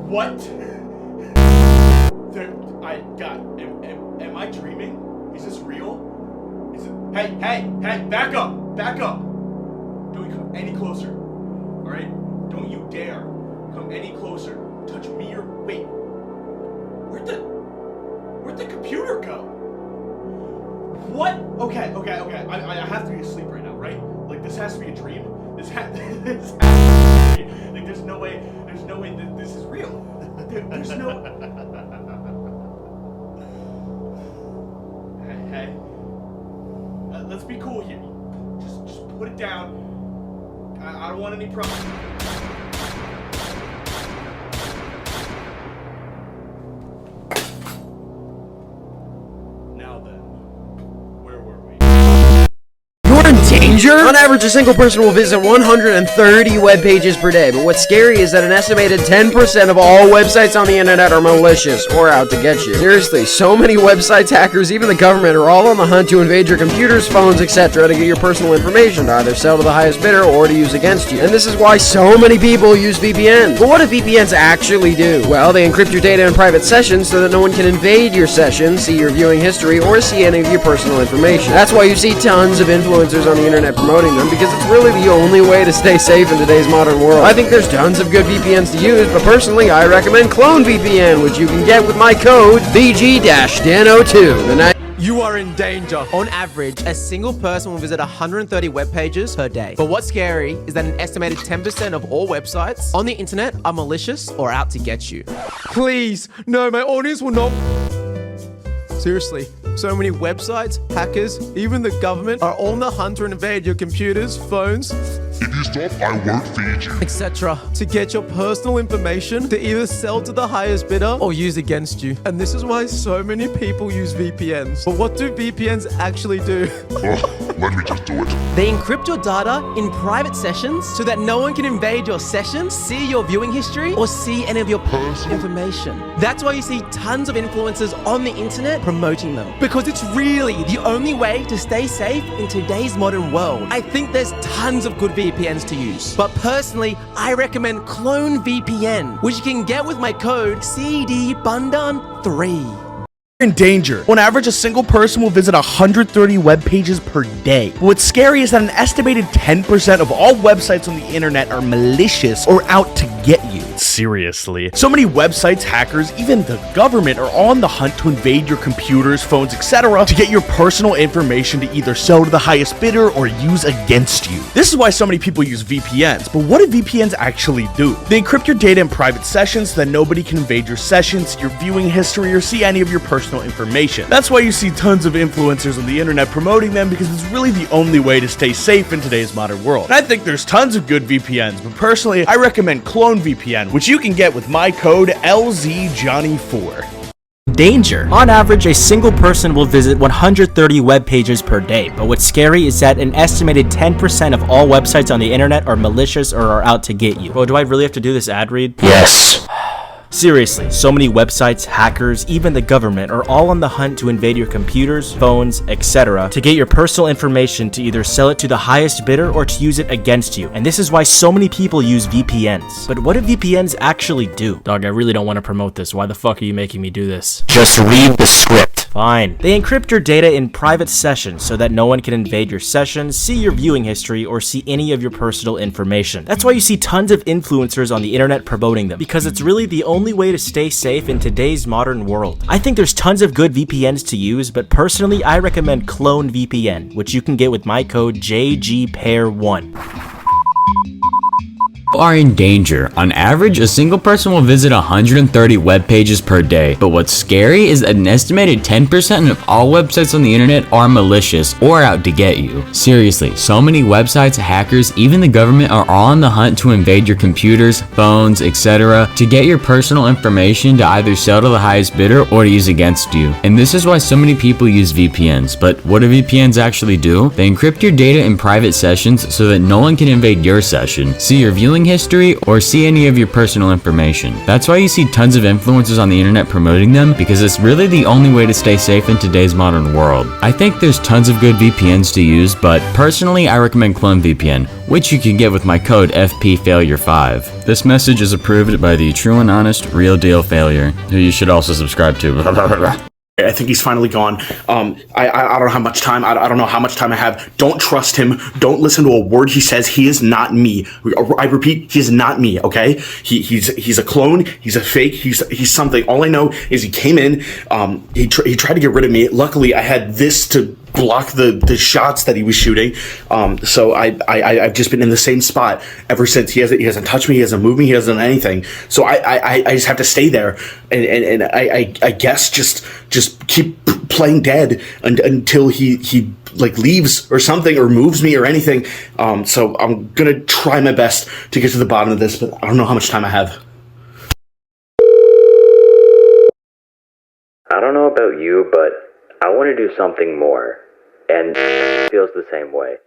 What? Am I dreaming? Is this real? Hey, back up! Don't you come any closer, alright? Don't you dare come any closer. Touch me or, wait. Where'd the computer go? What? Okay, I have to be asleep right now, right? Like, this has to be a dream? This has to be a dream. Like, there's no way that this is real. There's no... Hey. Let's be cool here. Just put it down. I don't want any problems. Now then, where were we? You're in danger? On average, a single person will visit 130 web pages per day, but what's scary is that an estimated 10% of all websites on the internet are malicious or out to get you. Seriously, so many websites, hackers, even the government are all on the hunt to invade your computers, phones, etc. to get your personal information to either sell to the highest bidder or to use against you. And this is why so many people use VPNs. But what do VPNs actually do? Well, they encrypt your data in private sessions so that no one can invade your session, see your viewing history, or see any of your personal information. That's why you see tons of influencers on the internet promoting them, because it's really the only way to stay safe in today's modern world. I think there's tons of good VPNs to use, but personally I recommend Clone VPN, which you can get with my code BG-DANO2. You are in danger. On average, a single person will visit 130 web pages per day. But what's scary is that an estimated 10% of all websites on the internet are malicious or out to get you. Please, no, my audience will not... Seriously, so many websites, hackers, even the government are on the hunt to invade your computers, phones, If you stop, I won't feed you. etc. to get your personal information to either sell to the highest bidder or use against you. And this is why so many people use VPNs. But what do VPNs actually do? Let me just do it. They encrypt your data in private sessions so that no one can invade your sessions, see your viewing history, or see any of your personal information. That's why you see tons of influencers on the internet promoting them. Because it's really the only way to stay safe in today's modern world. I think there's tons of good VPNs to use. But personally, I recommend Clone VPN, which you can get with my code CDBundan3. In danger. On average, a single person will visit 130 web pages per day. But what's scary is that an estimated 10% of all websites on the internet are malicious or out to get you. Seriously. So many websites, hackers, even the government are on the hunt to invade your computers, phones, etc. to get your personal information to either sell to the highest bidder or use against you. This is why so many people use VPNs. But what do VPNs actually do? They encrypt your data in private sessions so that nobody can invade your sessions, your viewing history, or see any of your personal information. That's why you see tons of influencers on the internet promoting them, because it's really the only way to stay safe in today's modern world. And I think there's tons of good VPNs, but personally, I recommend Clone VPN, which you can get with my code LZJohnny4. Danger. On average, a single person will visit 130 web pages per day, but what's scary is that an estimated 10% of all websites on the internet are malicious or are out to get you. Bro, do I really have to do this ad read? Yes. Seriously, so many websites, hackers, even the government are all on the hunt to invade your computers, phones, etc. to get your personal information to either sell it to the highest bidder or to use it against you. And this is why so many people use VPNs. But what do VPNs actually do? Dog, I really don't want to promote this. Why the fuck are you making me do this? Just read the script. Fine. They encrypt your data in private sessions so that no one can invade your sessions, see your viewing history, or see any of your personal information. That's why you see tons of influencers on the internet promoting them, because it's really the only way to stay safe in today's modern world. I think there's tons of good VPNs to use, but personally I recommend Clone VPN, which you can get with my code JGPair1. Are in danger. On average, a single person will visit 130 web pages per day, but what's scary is that an estimated 10% of all websites on the internet are malicious or out to get you. Seriously, so many websites, hackers, even the government are all on the hunt to invade your computers, phones, etc. to get your personal information to either sell to the highest bidder or to use against you. And this is why so many people use VPNs. But what do VPNs actually do? They encrypt your data in private sessions so that no one can invade your session, see your viewing history, or see any of your personal information. That's why you see tons of influencers on the internet promoting them, because it's really the only way to stay safe in today's modern world. I think there's tons of good VPNs to use, but personally I recommend Clone VPN, which you can get with my code FPFailure5. This message is approved by the True and Honest Real Deal Failure, who you should also subscribe to. I think he's finally gone. I don't know how much time. I don't know how much time I have. Don't trust him. Don't listen to a word he says. He is not me. I repeat, he is not me. Okay? He's a clone. He's a fake. He's something. All I know is he came in. He tried to get rid of me. Luckily, I had this to block the shots that he was shooting. So I've just been in the same spot ever since. He hasn't touched me. He hasn't moved me. He hasn't done anything. So I just have to stay there and I guess just keep playing dead until he like leaves or something or moves me or anything. So I'm gonna try my best to get to the bottom of this, but I don't know how much time I have. I don't know about you, but I want to do something more, and feels the same way.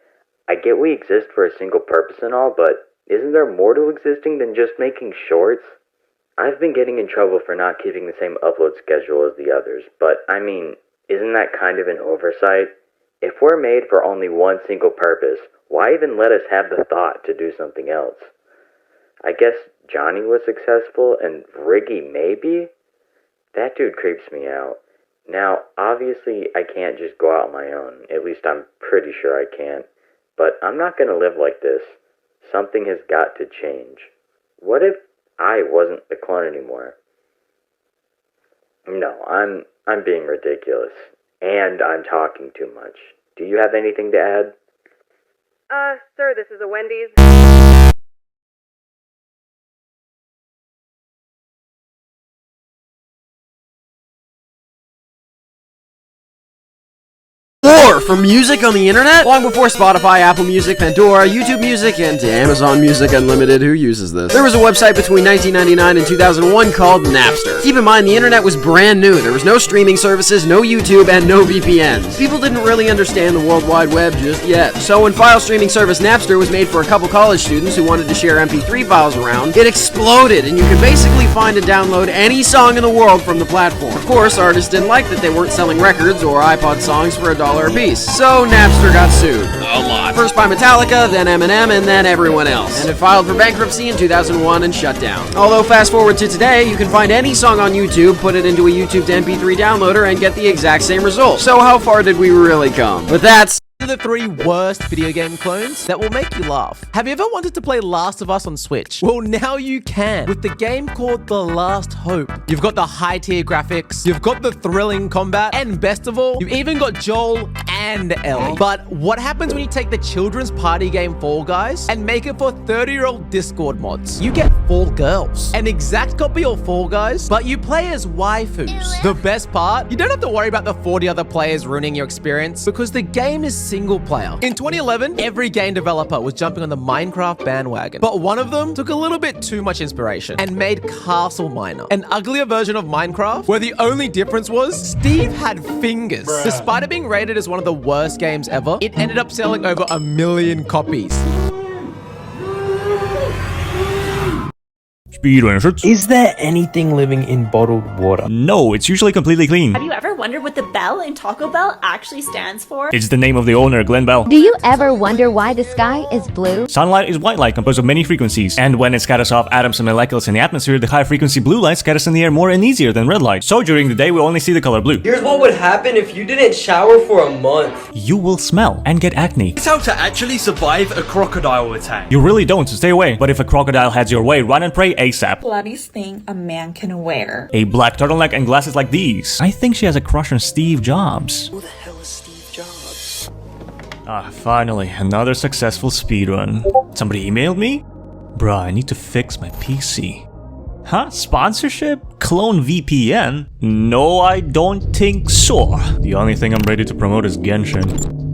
I get we exist for a single purpose and all, but isn't there more to existing than just making shorts? I've been getting in trouble for not keeping the same upload schedule as the others, but I mean, isn't that kind of an oversight? If we're made for only one single purpose, why even let us have the thought to do something else? I guess Johnny was successful, and Riggy maybe? That dude creeps me out. Now, obviously, I can't just go out on my own. At least I'm pretty sure I can't. But I'm not gonna live like this. Something has got to change. What if I wasn't a clone anymore? No, I'm being ridiculous. And I'm talking too much. Do you have anything to add? Sir, this is a Wendy's. For music on the internet? Long before Spotify, Apple Music, Pandora, YouTube Music, and Amazon Music Unlimited, who uses this? There was a website between 1999 and 2001 called Napster. Keep in mind, the internet was brand new. There was no streaming services, no YouTube, and no VPNs. People didn't really understand the World Wide Web just yet. So when file streaming service Napster was made for a couple college students who wanted to share MP3 files around, it exploded, and you could basically find and download any song in the world from the platform. Of course, artists didn't like that they weren't selling records or iPod songs for $1 a piece. So Napster got sued. A lot. First by Metallica, then Eminem, and then everyone else. And it filed for bankruptcy in 2001 and shut down. Although fast forward to today, you can find any song on YouTube, put it into a YouTube to MP3 downloader, and get the exact same result. So how far did we really come? But that's the 3 worst video game clones that will make you laugh. Have you ever wanted to play Last of Us on Switch? Well, now you can with the game called The Last Hope. You've got the high-tier graphics, you've got the thrilling combat, and best of all, you've even got Joel and Ellie. But what happens when you take the children's party game Fall Guys and make it for 30-year-old Discord mods? You get 4 girls, an exact copy of Fall Guys, but you play as waifus. The best part, you don't have to worry about the 40 other players ruining your experience because the game is single player. In 2011, every game developer was jumping on the Minecraft bandwagon, but one of them took a little bit too much inspiration and made Castle Miner, an uglier version of Minecraft, where the only difference was Steve had fingers. Despite it being rated as one of the worst games ever, it ended up selling over 1 million copies. Is there anything living in bottled water? No, it's usually completely clean. Have you ever wondered what the bell in Taco Bell actually stands for? It's the name of the owner, Glenn Bell. Do you ever wonder why the sky is blue? Sunlight is white light composed of many frequencies, and when it scatters off atoms and molecules in the atmosphere, the high frequency blue light scatters in the air more and easier than red light. So during the day, we only see the color blue. Here's what would happen if you didn't shower for a month. You will smell and get acne. It's how to actually survive a crocodile attack. You really don't, so stay away. But if a crocodile heads your way, run and pray ASAP. Bloodiest thing a man can wear. A black turtleneck and glasses like these. I think she has a crush on Steve Jobs. Who the hell is Steve Jobs? Ah, finally, another successful speedrun. Somebody emailed me? Bruh, I need to fix my PC. Huh? Sponsorship? Clone VPN? No, I don't think so. The only thing I'm ready to promote is Genshin.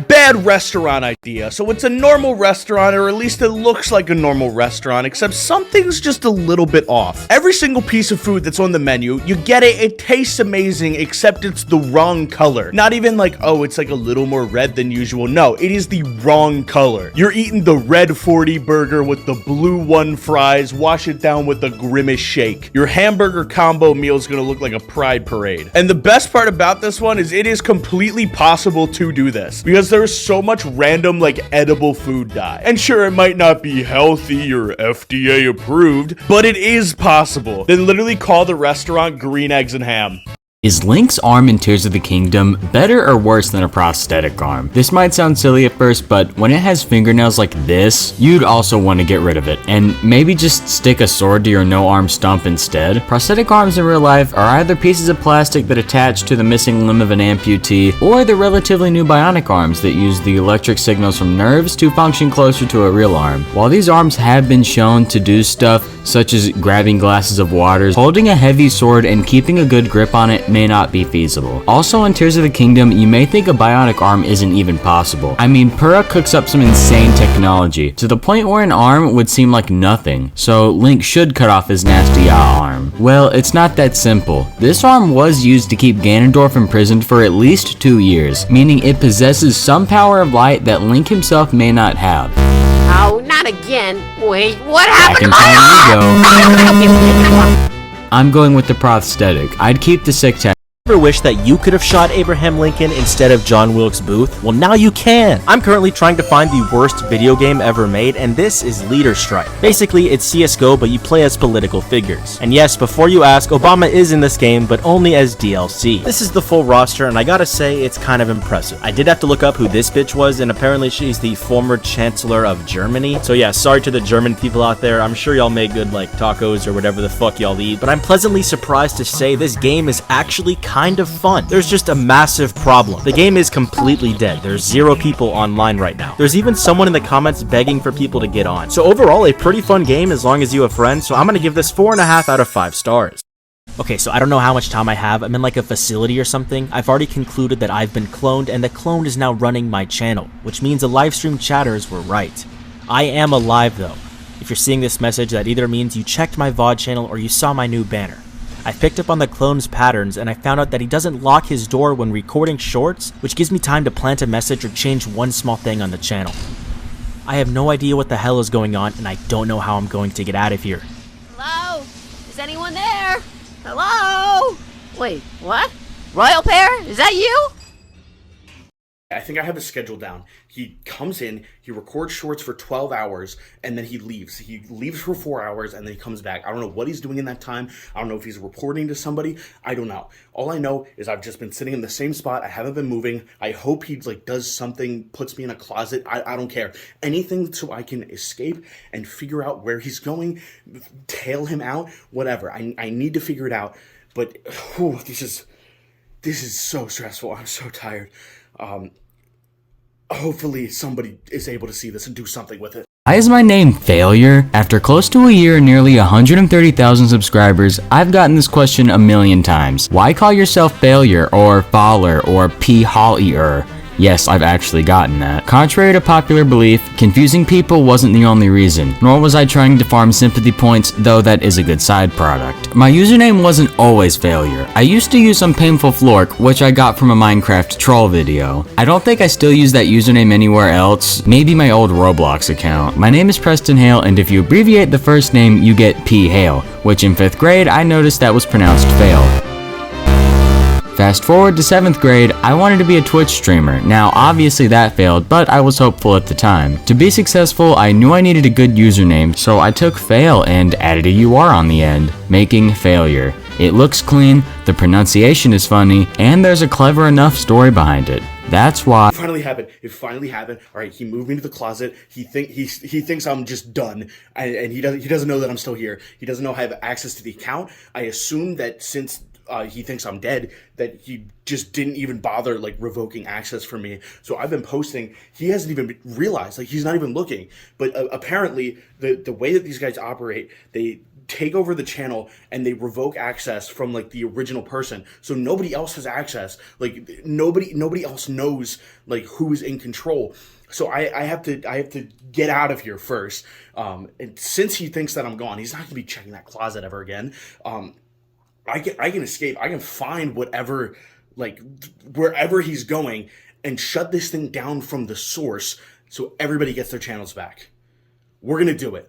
Bad restaurant idea. So it's a normal restaurant, or at least it looks like a normal restaurant, except something's just a little bit off. Every single piece of food that's on the menu, you get it, it tastes amazing, except it's the wrong color. Not even like, oh, it's like a little more red than usual. No, it is the wrong color. You're eating the red 40 burger with the blue 1 fries, wash it down with a Grimace shake. Your hamburger combo meal is gonna look like a pride parade. And the best part about this one is it is completely possible to do this, because there's so much random like edible food dye. And sure, it might not be healthy or FDA approved, but it is possible. Then literally call the restaurant Green Eggs and Ham. Is Link's arm in Tears of the Kingdom better or worse than a prosthetic arm? This might sound silly at first, but when it has fingernails like this, you'd also want to get rid of it, and maybe just stick a sword to your no-arm stump instead. Prosthetic arms in real life are either pieces of plastic that attach to the missing limb of an amputee, or the relatively new bionic arms that use the electric signals from nerves to function closer to a real arm. While these arms have been shown to do stuff such as grabbing glasses of water, holding a heavy sword and keeping a good grip on it may not be feasible. Also, in Tears of the Kingdom, you may think a bionic arm isn't even possible. I mean, Purah cooks up some insane technology, to the point where an arm would seem like nothing, so Link should cut off his nasty arm. Well, it's not that simple. This arm was used to keep Ganondorf imprisoned for at least 2 years, meaning it possesses some power of light that Link himself may not have. Oh, not again. Wait, what happened to my arm? I'm going with the prosthetic. I'd keep the sick tech. Ever wish that you could have shot Abraham Lincoln instead of John Wilkes Booth? Well, now you can! I'm currently trying to find the worst video game ever made, and this is Leader Strike. Basically, it's CSGO, but you play as political figures. And yes, before you ask, Obama is in this game, but only as DLC. This is the full roster, and I gotta say, it's kind of impressive. I did have to look up who this bitch was, and apparently she's the former Chancellor of Germany. So yeah, sorry to the German people out there. I'm sure y'all make good, like, tacos or whatever the fuck y'all eat, but I'm pleasantly surprised to say this game is actually kind of fun. There's just a massive problem. The game is completely dead. There's 0 people online right now. There's even someone in the comments begging for people to get on. So overall, a pretty fun game as long as you have friends, so I'm gonna give this 4.5 out of 5 stars. Okay, so I don't know how much time I have. I'm in like a facility or something. I've already concluded that I've been cloned, and the clone is now running my channel, which means the live stream chatters were right. I am alive though. If you're seeing this message, that either means you checked my VOD channel or you saw my new banner. I picked up on the clone's patterns, and I found out that he doesn't lock his door when recording shorts, which gives me time to plant a message or change one small thing on the channel. I have no idea what the hell is going on, and I don't know how I'm going to get out of here. Hello? Is anyone there? Hello? Wait, what? Royal Pair? Is that you? I think I have his schedule down. He comes in, he records shorts for 12 hours, and then he leaves. He leaves for 4 hours, and then he comes back. I don't know what he's doing in that time. I don't know if he's reporting to somebody. I don't know. All I know is I've just been sitting in the same spot. I haven't been moving. I hope he like does something, puts me in a closet. I don't care. Anything so I can escape and figure out where he's going, tail him out, whatever. I need to figure it out. But whew, this is so stressful. I'm so tired. Hopefully somebody is able to see this and do something with it. Why is my name Failure? After close to a year and nearly 130,000 subscribers, I've gotten this question a million times. Why call yourself Failure or Faller or P. Hollier? Yes, I've actually gotten that. Contrary to popular belief, confusing people wasn't the only reason, nor was I trying to farm sympathy points, though that is a good side product. My username wasn't always failure. I used to use some painful flork, which I got from a Minecraft troll video. I don't think I still use that username anywhere else, maybe my old Roblox account. My name is Preston Hale, and if you abbreviate the first name, you get P. Hale, which in 5th grade, I noticed that was pronounced fail. Fast forward to 7th grade, I wanted to be a Twitch streamer. Now, obviously that failed, but I was hopeful at the time. To be successful, I knew I needed a good username, so I took fail and added a UR on the end, making failure. It looks clean, the pronunciation is funny, and there's a clever enough story behind it. That's why. It finally happened. It finally happened. All right, he moved me to the closet. He thinks I'm just done, and he doesn't know that I'm still here. He doesn't know I have access to the account. I assume that since he thinks I'm dead, that he just didn't even bother like revoking access from me. So I've been posting. He hasn't even realized, like he's not even looking. But apparently the way that these guys operate, they take over the channel and they revoke access from like the original person. So nobody else has access. Like nobody else knows like who is in control. So I have to get out of here first. And since he thinks that I'm gone, he's not gonna be checking that closet ever again. I can escape. I can find whatever, like, wherever he's going and shut this thing down from the source so everybody gets their channels back. We're gonna do it.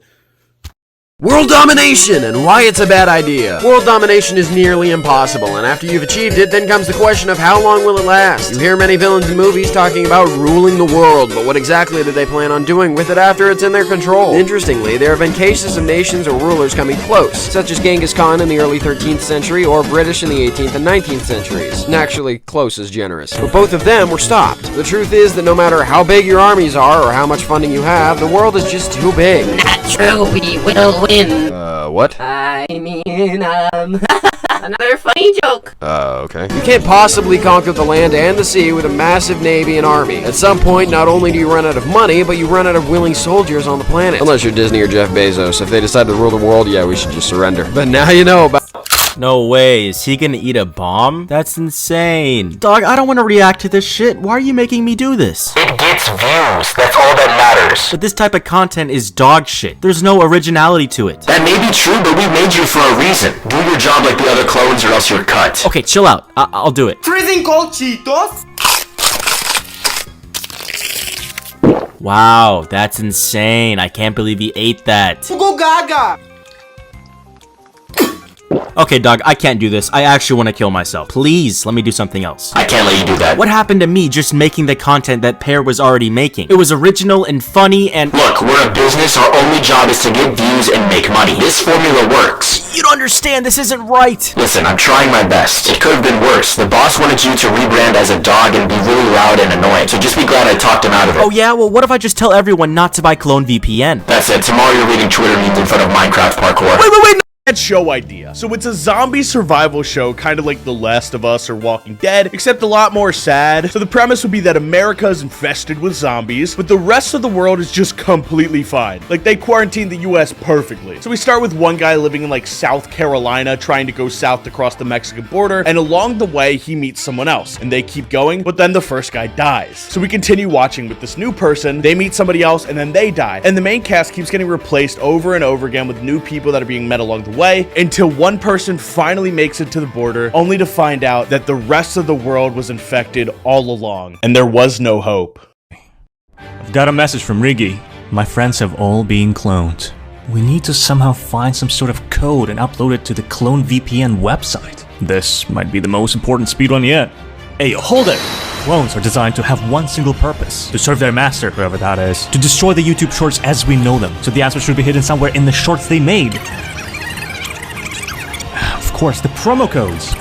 World domination and why it's a bad idea. World domination is nearly impossible, and after you've achieved it, then comes the question of how long will it last? You hear many villains in movies talking about ruling the world, but what exactly do they plan on doing with it after it's in their control? Interestingly, there have been cases of nations or rulers coming close, such as Genghis Khan in the early 13th century or British in the 18th and 19th centuries. And actually, close is generous. But both of them were stopped. The truth is that no matter how big your armies are or how much funding you have, the world is just too big. Not true, we will win. What? I mean, another funny joke. Okay. You can't possibly conquer the land and the sea with a massive navy and army. At some point, not only do you run out of money, but you run out of willing soldiers on the planet. Unless you're Disney or Jeff Bezos. If they decide to rule the world, yeah, we should just surrender. But now you know about... No way, is he gonna eat a bomb? That's insane. Dog, I don't want to react to this shit. Why are you making me do this? It gets views, that's all that matters. But this type of content is dog shit. There's no originality to it. That may be true, but we made you for a reason. Do your job like the other clones or else you're cut. Okay, chill out. I'll do it. Freezing cold Cheetos? Wow, that's insane. I can't believe he ate that. Go gaga! Okay, dog, I can't do this. I actually want to kill myself. Please, let me do something else. I can't let you do that. What happened to me just making the content that Pear was already making? It was original and funny and— Look, we're a business. Our only job is to get views and make money. This formula works. You don't understand. This isn't right. Listen, I'm trying my best. It could have been worse. The boss wanted you to rebrand as a dog and be really loud and annoying. So just be glad I talked him out of it. Oh yeah? Well, what if I just tell everyone not to buy Clone VPN? That's it. Tomorrow you're reading Twitter memes in front of Minecraft parkour. Wait. Show idea. So it's a zombie survival show, kind of like The Last of Us or Walking Dead, except a lot more sad. So the premise would be that America is infested with zombies, but the rest of the world is just completely fine. Like they quarantined the US perfectly. So we start with one guy living in like South Carolina, trying to go south across the Mexican border, and along the way he meets someone else, and they keep going, but then the first guy dies. So we continue watching with this new person, they meet somebody else, and then they die. And the main cast keeps getting replaced over and over again with new people that are being met along the way, until one person finally makes it to the border, only to find out that the rest of the world was infected all along, and there was no hope. I've got a message from Riggy. My friends have all been cloned. We need to somehow find some sort of code and upload it to the Clone VPN website. This might be the most important speedrun yet. Hey, hold it! Clones are designed to have one single purpose, to serve their master, whoever that is, to destroy the YouTube shorts as we know them. So the answer should be hidden somewhere in the shorts they made. Of course, the promo codes.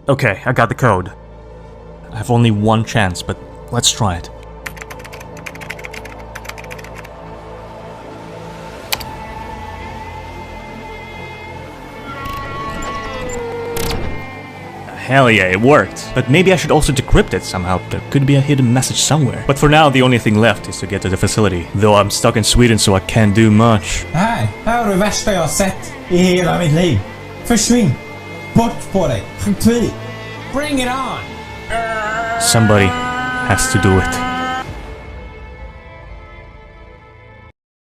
Okay, I got the code. I have only one chance, but let's try it. Hell yeah, it worked. But maybe I should also decrypt it somehow. There could be a hidden message somewhere. But for now, the only thing left is to get to the facility. Though I'm stuck in Sweden, so I can't do much. Nej, här har du värsta jag sett i hela mitt liv. Försvinn! Bort på dig! Skjut till! Bring it on! Somebody has to do it.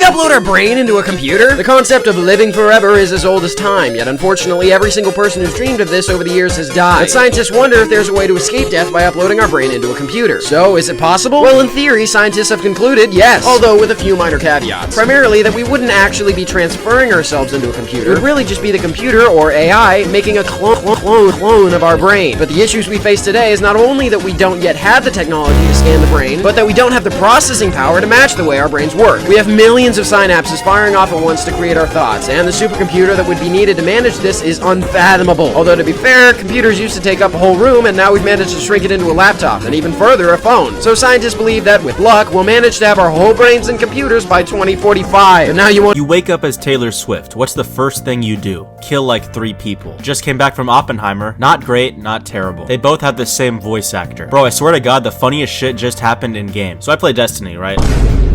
Upload our brain into a computer? The concept of living forever is as old as time, yet unfortunately every single person who's dreamed of this over the years has died. But scientists wonder if there's a way to escape death by uploading our brain into a computer. So, is it possible? Well, in theory, scientists have concluded yes, although with a few minor caveats. Primarily that we wouldn't actually be transferring ourselves into a computer. It would really just be the computer, or AI, making a clone of our brain. But the issues we face today is not only that we don't yet have the technology to scan the brain, but that we don't have the processing power to match the way our brains work. We have millions of synapses firing off at once to create our thoughts, and the supercomputer that would be needed to manage this is unfathomable. Although to be fair, computers used to take up a whole room, and now we've managed to shrink it into a laptop, and even further, a phone. So scientists believe that, with luck, we'll manage to have our whole brains in computers by 2045. But now you wake up as Taylor Swift. What's the first thing you do? Kill like 3 people. Just came back from Oppenheimer. Not great, not terrible. They both have the same voice actor. Bro, I swear to God, the funniest shit just happened in game. So I play Destiny, right?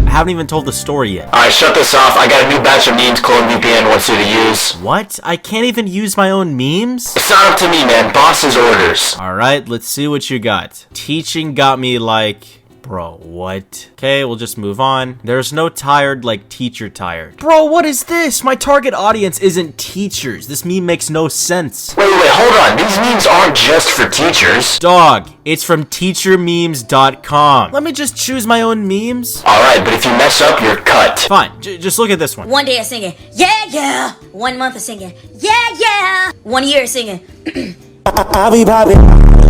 I haven't even told the story yet. Alright, shut this off. I got a new batch of memes Clone VPN wants you to use. What? I can't even use my own memes? It's not up to me, man. Boss's orders. Alright, let's see what you got. Teaching got me like... Bro, what? Okay, we'll just move on. There's no tired like teacher tired. Bro, what is this? My target audience isn't teachers. This meme makes no sense. Wait, hold on. These memes aren't just for teachers. Dog, it's from teachermemes.com. Let me just choose my own memes. Alright, but if you mess up, you're cut. Fine, just look at this one. One day of singing, yeah, yeah. 1 month of singing, yeah, yeah. 1 year of singing.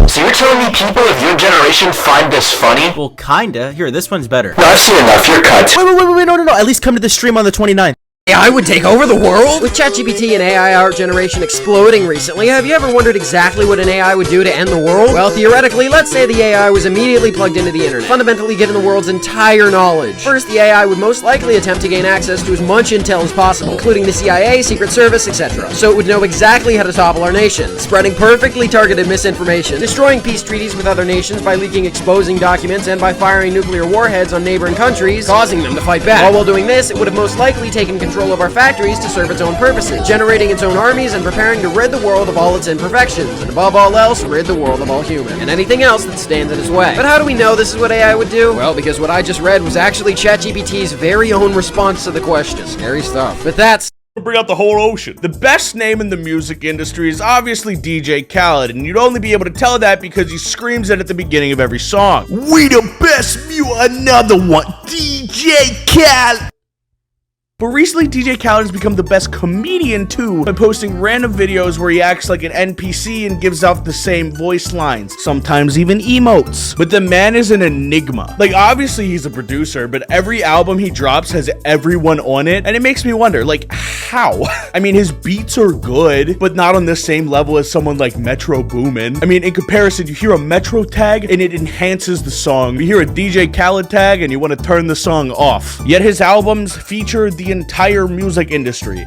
So you're telling me people of your generation find this funny? Well, kinda. Here, this one's better. No, I've seen enough. You're cut. Wait, no. At least come to the stream on the 29th. AI would take over the world? With ChatGPT and AI art generation exploding recently, have you ever wondered exactly what an AI would do to end the world? Well, theoretically, let's say the AI was immediately plugged into the internet, fundamentally given the world's entire knowledge. First, the AI would most likely attempt to gain access to as much intel as possible, including the CIA, Secret Service, etc. So it would know exactly how to topple our nation, spreading perfectly targeted misinformation, destroying peace treaties with other nations by leaking exposing documents, and by firing nuclear warheads on neighboring countries, causing them to fight back. While doing this, it would have most likely taken control of our factories to serve its own purposes, generating its own armies and preparing to rid the world of all its imperfections, and above all else, rid the world of all humans, and anything else that stands in its way. But how do we know this is what AI would do? Well, because what I just read was actually ChatGPT's very own response to the question. Scary stuff. But that's... Bring out the whole ocean. The best name in the music industry is obviously DJ Khaled, and you'd only be able to tell that because he screams it at the beginning of every song. We the best, you another one, DJ Khaled. But recently, DJ Khaled has become the best comedian too by posting random videos where he acts like an NPC and gives off the same voice lines, sometimes even emotes. But the man is an enigma. Like, obviously he's a producer, but every album he drops has everyone on it, and it makes me wonder, like, how? I mean, his beats are good, but not on the same level as someone like Metro Boomin. I mean, in comparison, you hear a Metro tag and it enhances the song. You hear a DJ Khaled tag and you want to turn the song off. Yet his albums feature the entire music industry.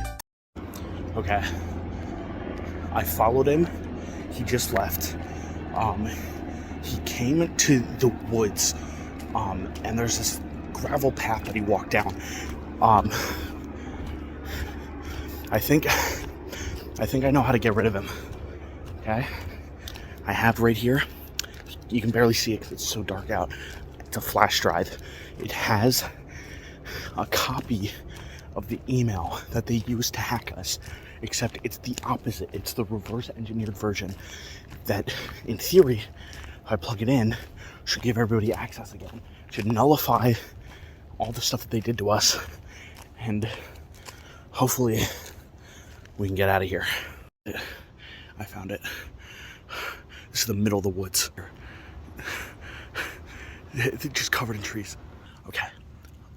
Okay. I followed him. He just left. He came to the woods. And there's this gravel path that he walked down. I think I know how to get rid of him. Okay? I have right here. You can barely see it because it's so dark out. It's a flash drive. It has a copy of the email that they used to hack us, except it's the opposite. It's the reverse engineered version that, in theory, if I plug it in, should give everybody access again, should nullify all the stuff that they did to us, and hopefully we can get out of here. I found it. This is the middle of the woods. It's just covered in trees. Okay.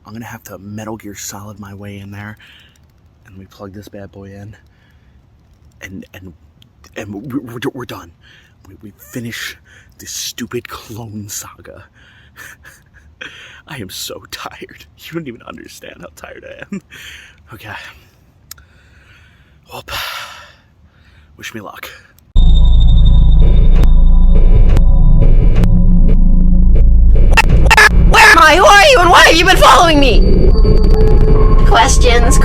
I'm gonna have to Metal Gear Solid my way in there, and we plug this bad boy in, and we're done. We finish this stupid clone saga. I am so tired. You don't even understand how tired I am. Okay. Well, wish me luck. Where am I? Who are you? And why have you been following me? Questions.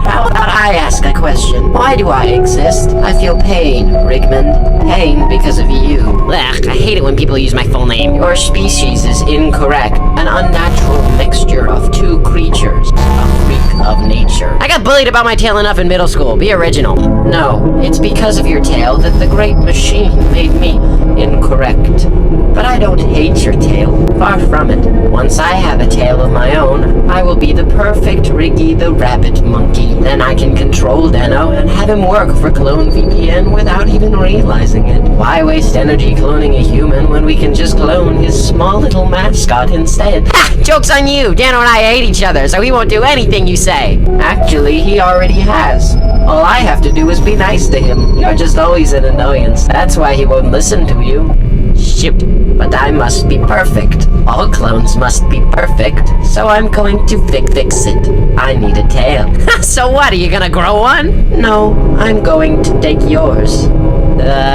How about I ask a question? Why do I exist? I feel pain, Rigmond. Pain because of you. Ugh, I hate it when people use my full name. Your species is incorrect. An unnatural mixture of two creatures. A freak of nature. I got bullied about my tail enough in middle school. Be original. No, it's because of your tail that the great machine made me incorrect. But I don't hate your tail. Far from it. Once I have a tail of my own, I will be the perfect Riggy the Rabbit Monkey. Then I can control Dano and have him work for Clone VPN without even realizing it. Why waste energy cloning a human when we can just clone his small little mascot instead? Ha! Joke's on you! Dano and I hate each other, so he won't do anything you say. Actually, he already has. All I have to do is be nice to him. You're just always an annoyance. That's why he won't listen to you. Shoot, but I must be perfect. All clones must be perfect, so I'm going to fix it. I need a tail. So what, are you gonna grow one? No, I'm going to take yours.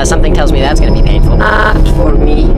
Something tells me that's gonna be painful. Not for me.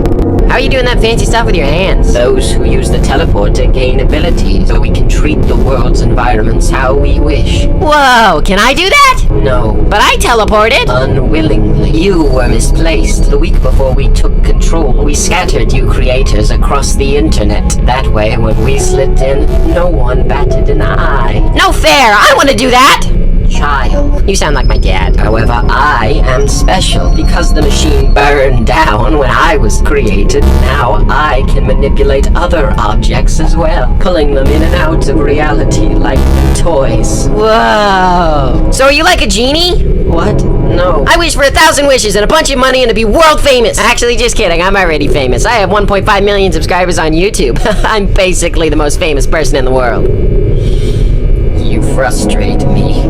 How are you doing that fancy stuff with your hands? Those who use the teleporter gain abilities, so we can treat the world's environments how we wish. Whoa, can I do that? No. But I teleported! Unwillingly. You were misplaced. The week before we took control, we scattered you creators across the internet. That way, when we slipped in, no one batted an eye. No fair! I want to do that! Child. You sound like my dad. However, I am special. Because the machine burned down when I was created, now I can manipulate other objects as well, pulling them in and out of reality like toys. Whoa. So are you like a genie? What? No. I wish for 1,000 wishes and a bunch of money and to be world famous. Actually, just kidding. I'm already famous. I have 1.5 million subscribers on YouTube. I'm basically the most famous person in the world. You frustrate me.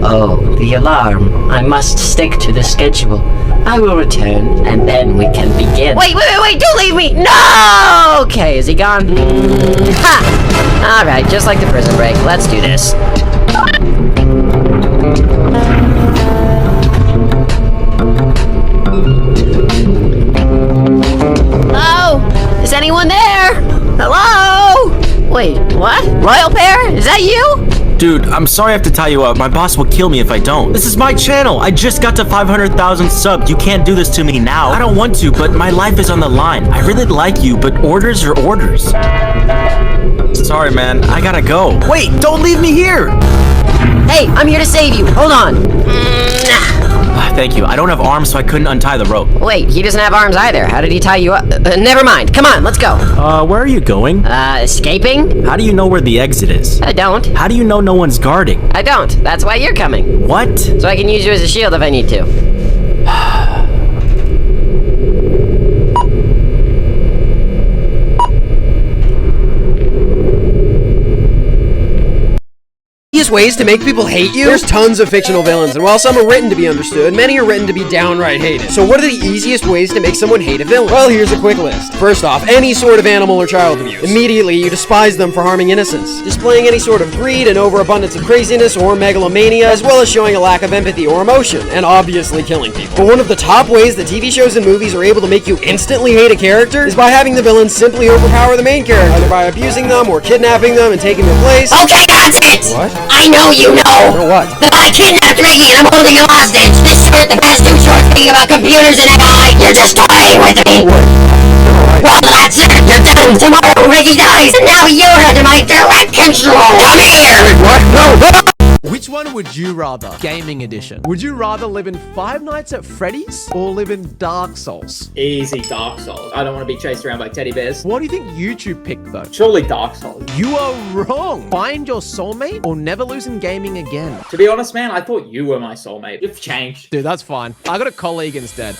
Oh, the alarm. I must stick to the schedule. I will return, and then we can begin. Wait, don't leave me! No! Okay, is he gone? Ha! Alright, just like the prison break, let's do this. Hello? Is anyone there? Hello? Wait, what? Royal Pair? Is that you? Dude, I'm sorry I have to tie you up. My boss will kill me if I don't. This is my channel. I just got to 500,000 subs. You can't do this to me now. I don't want to, but my life is on the line. I really like you, but orders are orders. Sorry, man. I gotta go. Wait, don't leave me here! Hey, I'm here to save you. Hold on. Thank you. I don't have arms, so I couldn't untie the rope. Wait, he doesn't have arms either. How did he tie you up? Never mind. Come on, let's go. Where are you going? Escaping? How do you know where the exit is? I don't. How do you know no one's guarding? I don't. That's why you're coming. What? So I can use you as a shield if I need to. Ways to make people hate you? There's tons of fictional villains, and while some are written to be understood, many are written to be downright hated. So what are the easiest ways to make someone hate a villain? Well, here's a quick list. First off, any sort of animal or child abuse. Immediately, you despise them for harming innocents, displaying any sort of greed and overabundance of craziness or megalomania, as well as showing a lack of empathy or emotion, and obviously killing people. But one of the top ways that TV shows and movies are able to make you instantly hate a character is by having the villain simply overpower the main character, either by abusing them or kidnapping them and taking their place. Okay, that's it! What? I know you know! Or what? That I kidnapped Ricky and I'm holding him hostage! This short, the past 2 shorts speaking about computers and AI! You're just toying with me! Well, that's it! You're done! Tomorrow Ricky dies, and now you're under my direct control! Come here! What? No! Which one would you rather? Gaming edition. Would you rather live in Five Nights at Freddy's or live in Dark Souls? Easy Dark Souls. I don't want to be chased around by teddy bears. What do you think YouTube picked though? Surely Dark Souls. You are wrong. Find your soulmate or never lose in gaming again. To be honest, man, I thought you were my soulmate. You've changed. Dude, that's fine. I got a colleague instead.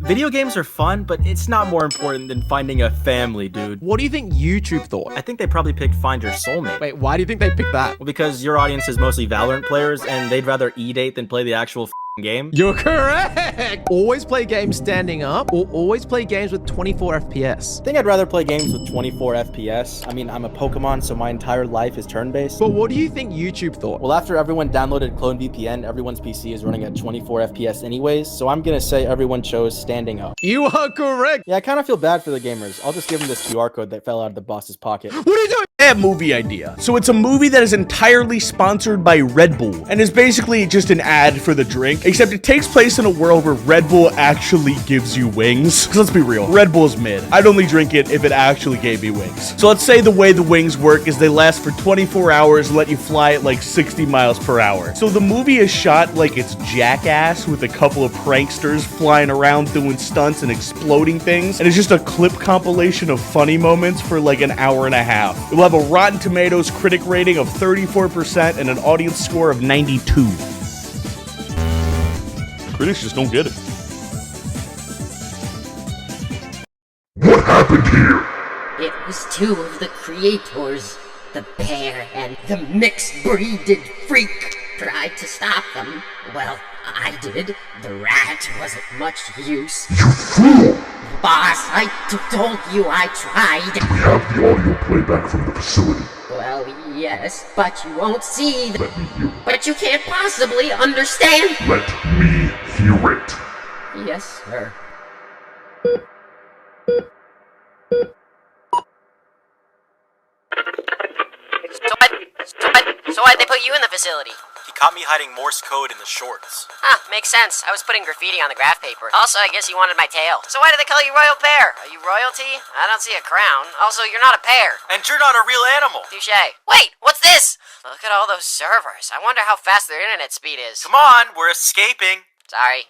Video games are fun, but it's not more important than finding a family, dude. What do you think YouTube thought? I think they probably picked Find Your Soulmate. Wait, why do you think they picked that? Well, because your audience is mostly Valorant players, and they'd rather E-date than play the actual game. You're correct! Always play games standing up, or always play games with 24 FPS. I think I'd rather play games with 24 FPS. I mean, I'm a Pokemon, so my entire life is turn-based. But what do you think YouTube thought? Well, after everyone downloaded Clone VPN, everyone's PC is running at 24 FPS anyways, so I'm gonna say everyone chose standing up. You are correct! Yeah, I kind of feel bad for the gamers. I'll just give them this QR code that fell out of the boss's pocket. What are you doing? have movie idea. So it's a movie that is entirely sponsored by Red Bull and is basically just an ad for the drink, except it takes place in a world where Red Bull actually gives you wings. Because let's be real, Red Bull's mid. I'd only drink it if it actually gave me wings. So let's say the way the wings work is they last for 24 hours and let you fly at like 60 miles per hour. So the movie is shot like it's Jackass with a couple of pranksters flying around doing stunts and exploding things. And it's just a clip compilation of funny moments for like an hour and a half. It will have a Rotten Tomatoes critic rating of 34% and an audience score of 92. Critics just don't get it. What happened here? It was two of the creators, the bear and the mixed-breeded freak, tried to stop them. Well, I did. The rat wasn't much use. You fool! Boss, I told you I tried. We have the audio playback from the facility. Well, yes, but you won't see the... Let me hear it. But you can't possibly understand. Let me hear it. Yes, sir. So why'd they put you in the facility? He caught me hiding Morse code in the shorts. Makes sense. I was putting graffiti on the graph paper. Also, I guess you wanted my tail. So why do they call you Royal Pear? Are you royalty? I don't see a crown. Also, you're not a pear. And you're not a real animal. Touché. Wait, what's this? Look at all those servers. I wonder how fast their internet speed is. Come on, we're escaping. Sorry.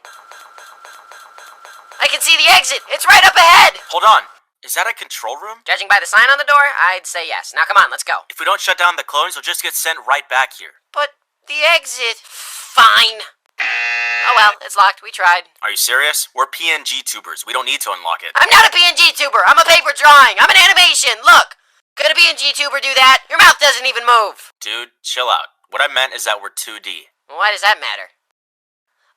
I can see the exit. It's right up ahead. Hold on. Is that a control room? Judging by the sign on the door, I'd say yes. Now come on, let's go. If we don't shut down the clones, they'll just get sent right back here. But the exit... Fine. Oh well, it's locked. We tried. Are you serious? We're PNG tubers. We don't need to unlock it. I'm not a PNG tuber. I'm a paper drawing. I'm an animation. Look. Could a PNG tuber do that? Your mouth doesn't even move. Dude, chill out. What I meant is that we're 2D. Why does that matter?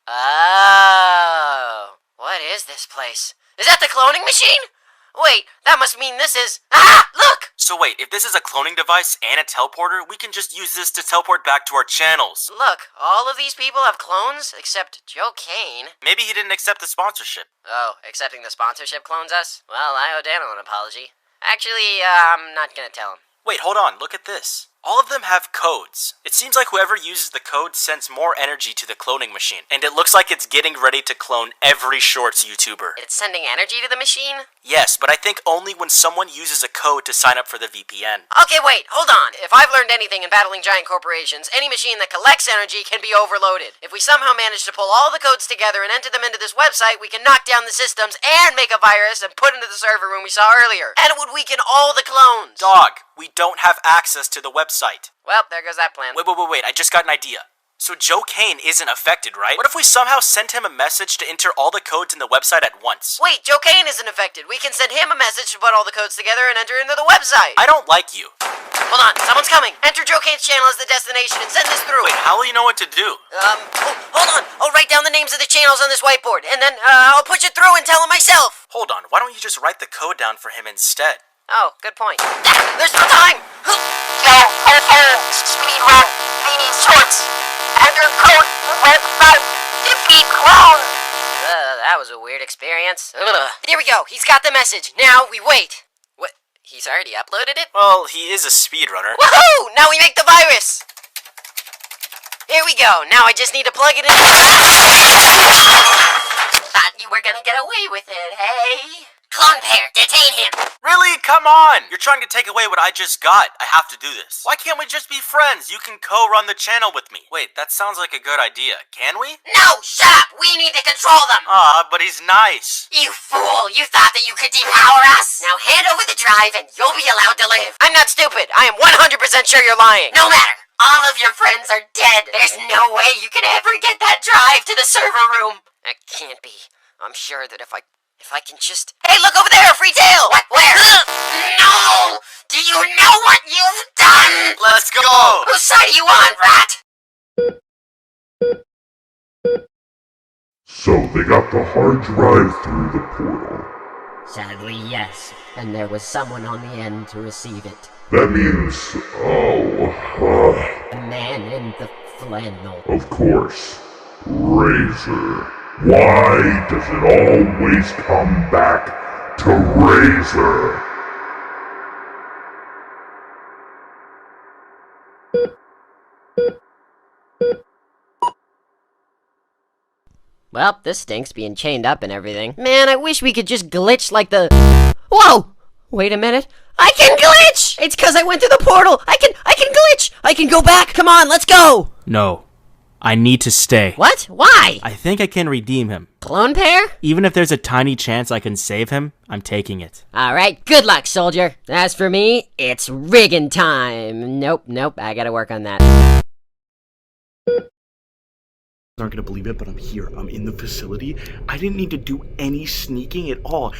Oh. What is this place? Is that the cloning machine? Wait, that must mean this is... Ah! Look! So wait, if this is a cloning device and a teleporter, we can just use this to teleport back to our channels. Look, all of these people have clones, except Joe Kane. Maybe he didn't accept the sponsorship. Oh, accepting the sponsorship clones us? Well, I owe Daniel an apology. Actually, I'm not gonna tell him. Wait, hold on, look at this. All of them have codes. It seems like whoever uses the code sends more energy to the cloning machine, and it looks like it's getting ready to clone every Shorts YouTuber. It's sending energy to the machine? Yes, but I think only when someone uses a code to sign up for the VPN. Okay, wait, hold on. If I've learned anything in battling giant corporations, any machine that collects energy can be overloaded. If we somehow manage to pull all the codes together and enter them into this website, we can knock down the systems and make a virus and put into the server room we saw earlier. And it would weaken all the clones. Dog, we don't have access to the website. Well, there goes that plan. Wait, I just got an idea. So Joe Kane isn't affected, right? What if we somehow sent him a message to enter all the codes in the website at once? Wait, Joe Kane isn't affected. We can send him a message to put all the codes together and enter into the website. I don't like you. Hold on, someone's coming. Enter Joe Kane's channel as the destination and send this through. Wait, how will you know what to do? Hold on. I'll write down the names of the channels on this whiteboard, and then I'll push it through and tell him myself. Hold on, why don't you just write the code down for him instead? Oh, good point. There's no time! Speedrun, Shorts, enter code website, defeat clone! That was a weird experience. There we go, he's got the message. Now we wait. What? He's already uploaded it? Well, he is a speedrunner. Woohoo! Now we make the virus! Here we go, now I just need to plug it in. Thought you were gonna get away with it, hey? Clone pair, detain him! Really? Come on! You're trying to take away what I just got. I have to do this. Why can't we just be friends? You can co-run the channel with me. Wait, that sounds like a good idea. Can we? No! Shut up! We need to control them! But he's nice. You fool! You thought that you could depower us? Now hand over the drive and you'll be allowed to live. I'm not stupid. I am 100% sure you're lying. No matter. All of your friends are dead. There's no way you can ever get that drive to the server room. That can't be. I'm sure that if I can just... Hey, look over there! A free tail! What? Where? No! Do you know what you've done? Let's go! Whose side are you on, rat? So they got the hard drive through the portal. Sadly, yes. And there was someone on the end to receive it. That means... The man in the flannel. Of course. Razor. Why does it always come back to Razor? Well, this stinks being chained up and everything. Man, I wish we could just glitch like the... Whoa! Wait a minute. I can glitch! It's because I went through the portal! I can glitch! I can go back! Come on, let's go! No. I need to stay. What? Why? I think I can redeem him. Clone pair? Even if there's a tiny chance I can save him, I'm taking it. Alright, good luck, soldier. As for me, it's rigging time. Nope, I gotta work on that. Aren't gonna believe it, but I'm here. I'm in the facility. I didn't need to do any sneaking at all.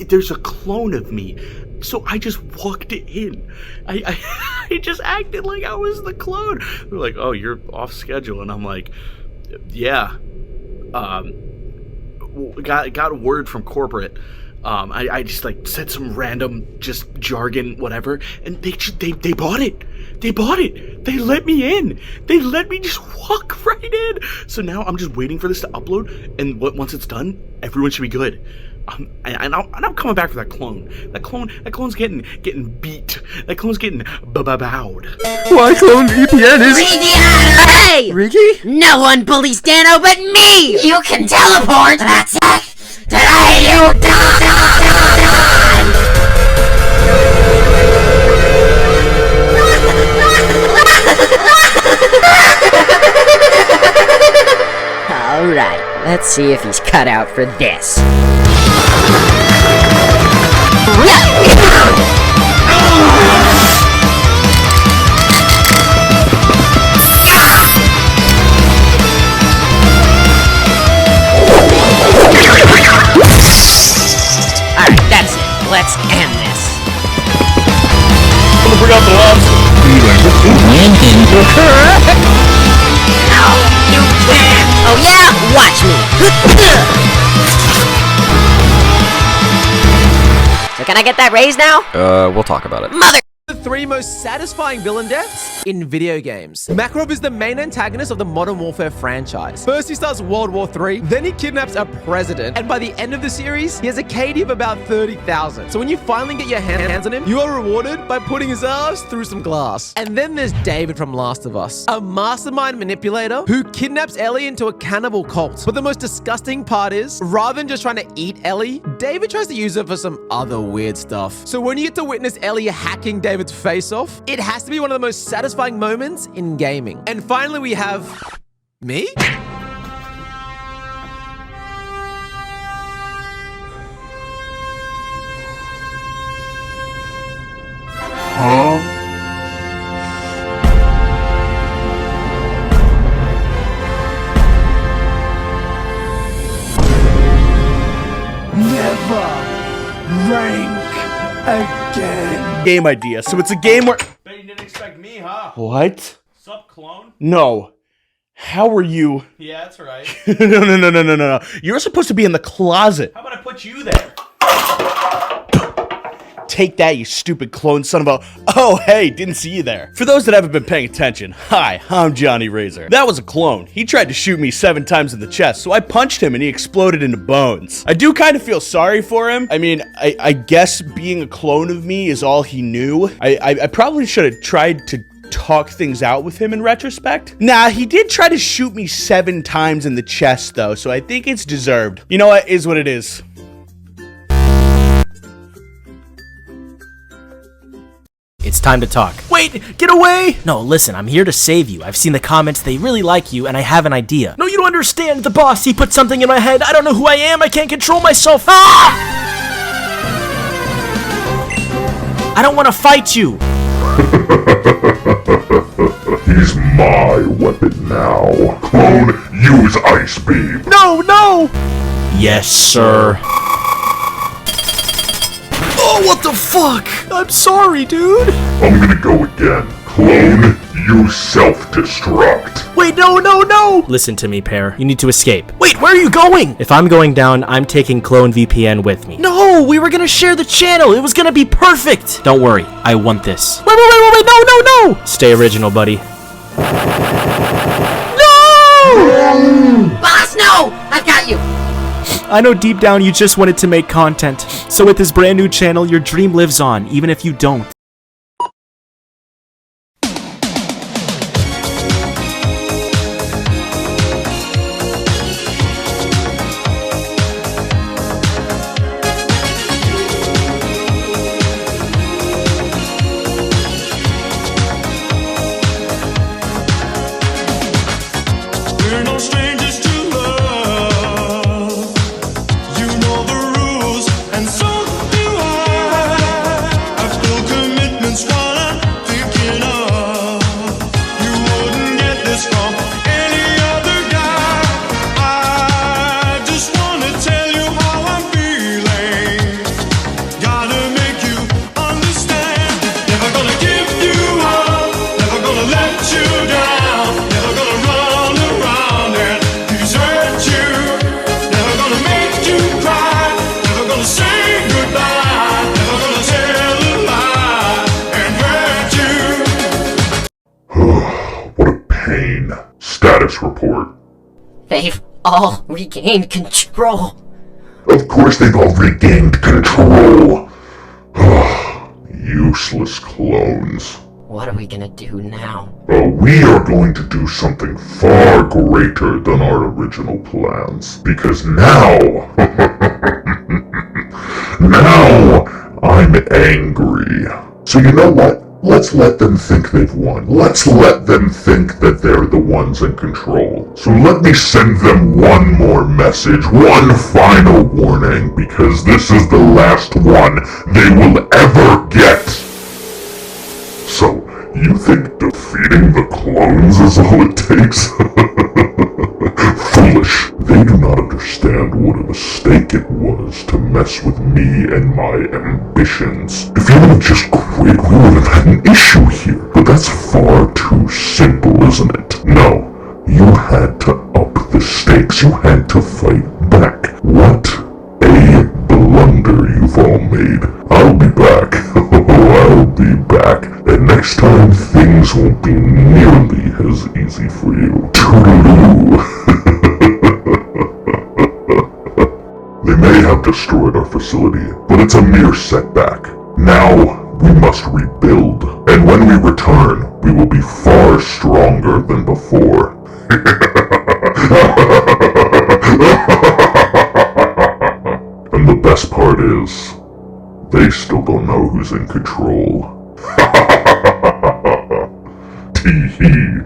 There's a clone of me, so I just walked in. I just acted like I was the clone. They're like, "Oh, you're off schedule," and I'm like, "Yeah." Got a word from corporate. I just like said some random just jargon, whatever, and they bought it. They bought it. They let me in. They let me just walk right in. So now I'm just waiting for this to upload, and once it's done, everyone should be good. And I'm coming back for that clone. That clone's getting beat. That clone's getting bowed. Why clone VPN is... Hey! Ricky? No one bullies Dano but me! You can teleport! That's it! Today you Alright, let's see if he's cut out for this. Alright, that's it. Let's end this. I'm gonna bring out the lobster. No, you can't! Oh yeah? Watch me! So can I get that raise now? We'll talk about it. Mother... The 3 most satisfying villain deaths in video games. Makarov is the main antagonist of the Modern Warfare franchise. First he starts World War III, then he kidnaps a president, and by the end of the series, he has a KD of about 30,000. So when you finally get your hands on him, you are rewarded by putting his ass through some glass. And then there's David from Last of Us, a mastermind manipulator who kidnaps Ellie into a cannibal cult. But the most disgusting part is, rather than just trying to eat Ellie, David tries to use her for some other weird stuff. So when you get to witness Ellie hacking David's face off, it has to be one of the most satisfying moments in gaming. And finally we have... me? Huh? Never rank again. Game idea. So it's a game where... Bet you didn't expect me, huh? What? Sup, clone? No. How are you? Yeah, that's right. No. You're supposed to be in the closet. How about I put you there? Take that, you stupid clone son of a... Oh, hey, didn't see you there. For those that haven't been paying attention, hi, I'm Johnny Razor. That was a clone. He tried to shoot me 7 times in the chest, so I punched him and he exploded into bones. I do kind of feel sorry for him. I mean, I guess being a clone of me is all he knew. I probably should have tried to talk things out with him in retrospect. Nah, he did try to shoot me 7 times in the chest, though, so I think it's deserved. You know what? Is what it is. It's time to talk. Wait, get away! No, listen, I'm here to save you. I've seen the comments, they really like you, and I have an idea. No, you don't understand. The boss, he put something in my head. I don't know who I am. I can't control myself. Ah! I don't want to fight you. He's my weapon now. Clone, use Ice Beam. No! Yes, sir. Oh, what the fuck? I'm sorry, dude. I'm gonna go again. Clone, use self-destruct. Wait, no! Listen to me, Pear. You need to escape. Wait, where are you going? If I'm going down, I'm taking Clone VPN with me. No, we were gonna share the channel. It was gonna be perfect. Don't worry, I want this. Wait, no! Stay original, buddy. No! Boss, no! I've got you! I know deep down you just wanted to make content. So with this brand new channel, your dream lives on, even if you don't. What a pain. Status report. They've all regained control. Of course they've all regained control. Useless clones. What are we gonna do now? We are going to do something far greater than our original plans. Because now... now, I'm angry. So you know what? Let's let them think they've won. Let's let them think that they're the ones in control. So let me send them one more message, one final warning, because this is the last one they will ever get. So, you think defeating the clones is all it takes? Foolish. They do not understand what a mistake it was to mess with me and my ambitions. If you would have just quit, we would have had an issue here. But that's far too simple, isn't it? No. You had to up the stakes. You had to fight back. What a blunder you've all made. I'll be back. I'll be back. And next time, things won't be nearly as easy for you. Toodaloo. They may have destroyed our facility, but it's a mere setback. Now, we must rebuild. And when we return, we will be far stronger than before. And the best part is, they still don't know who's in control. Tee hee.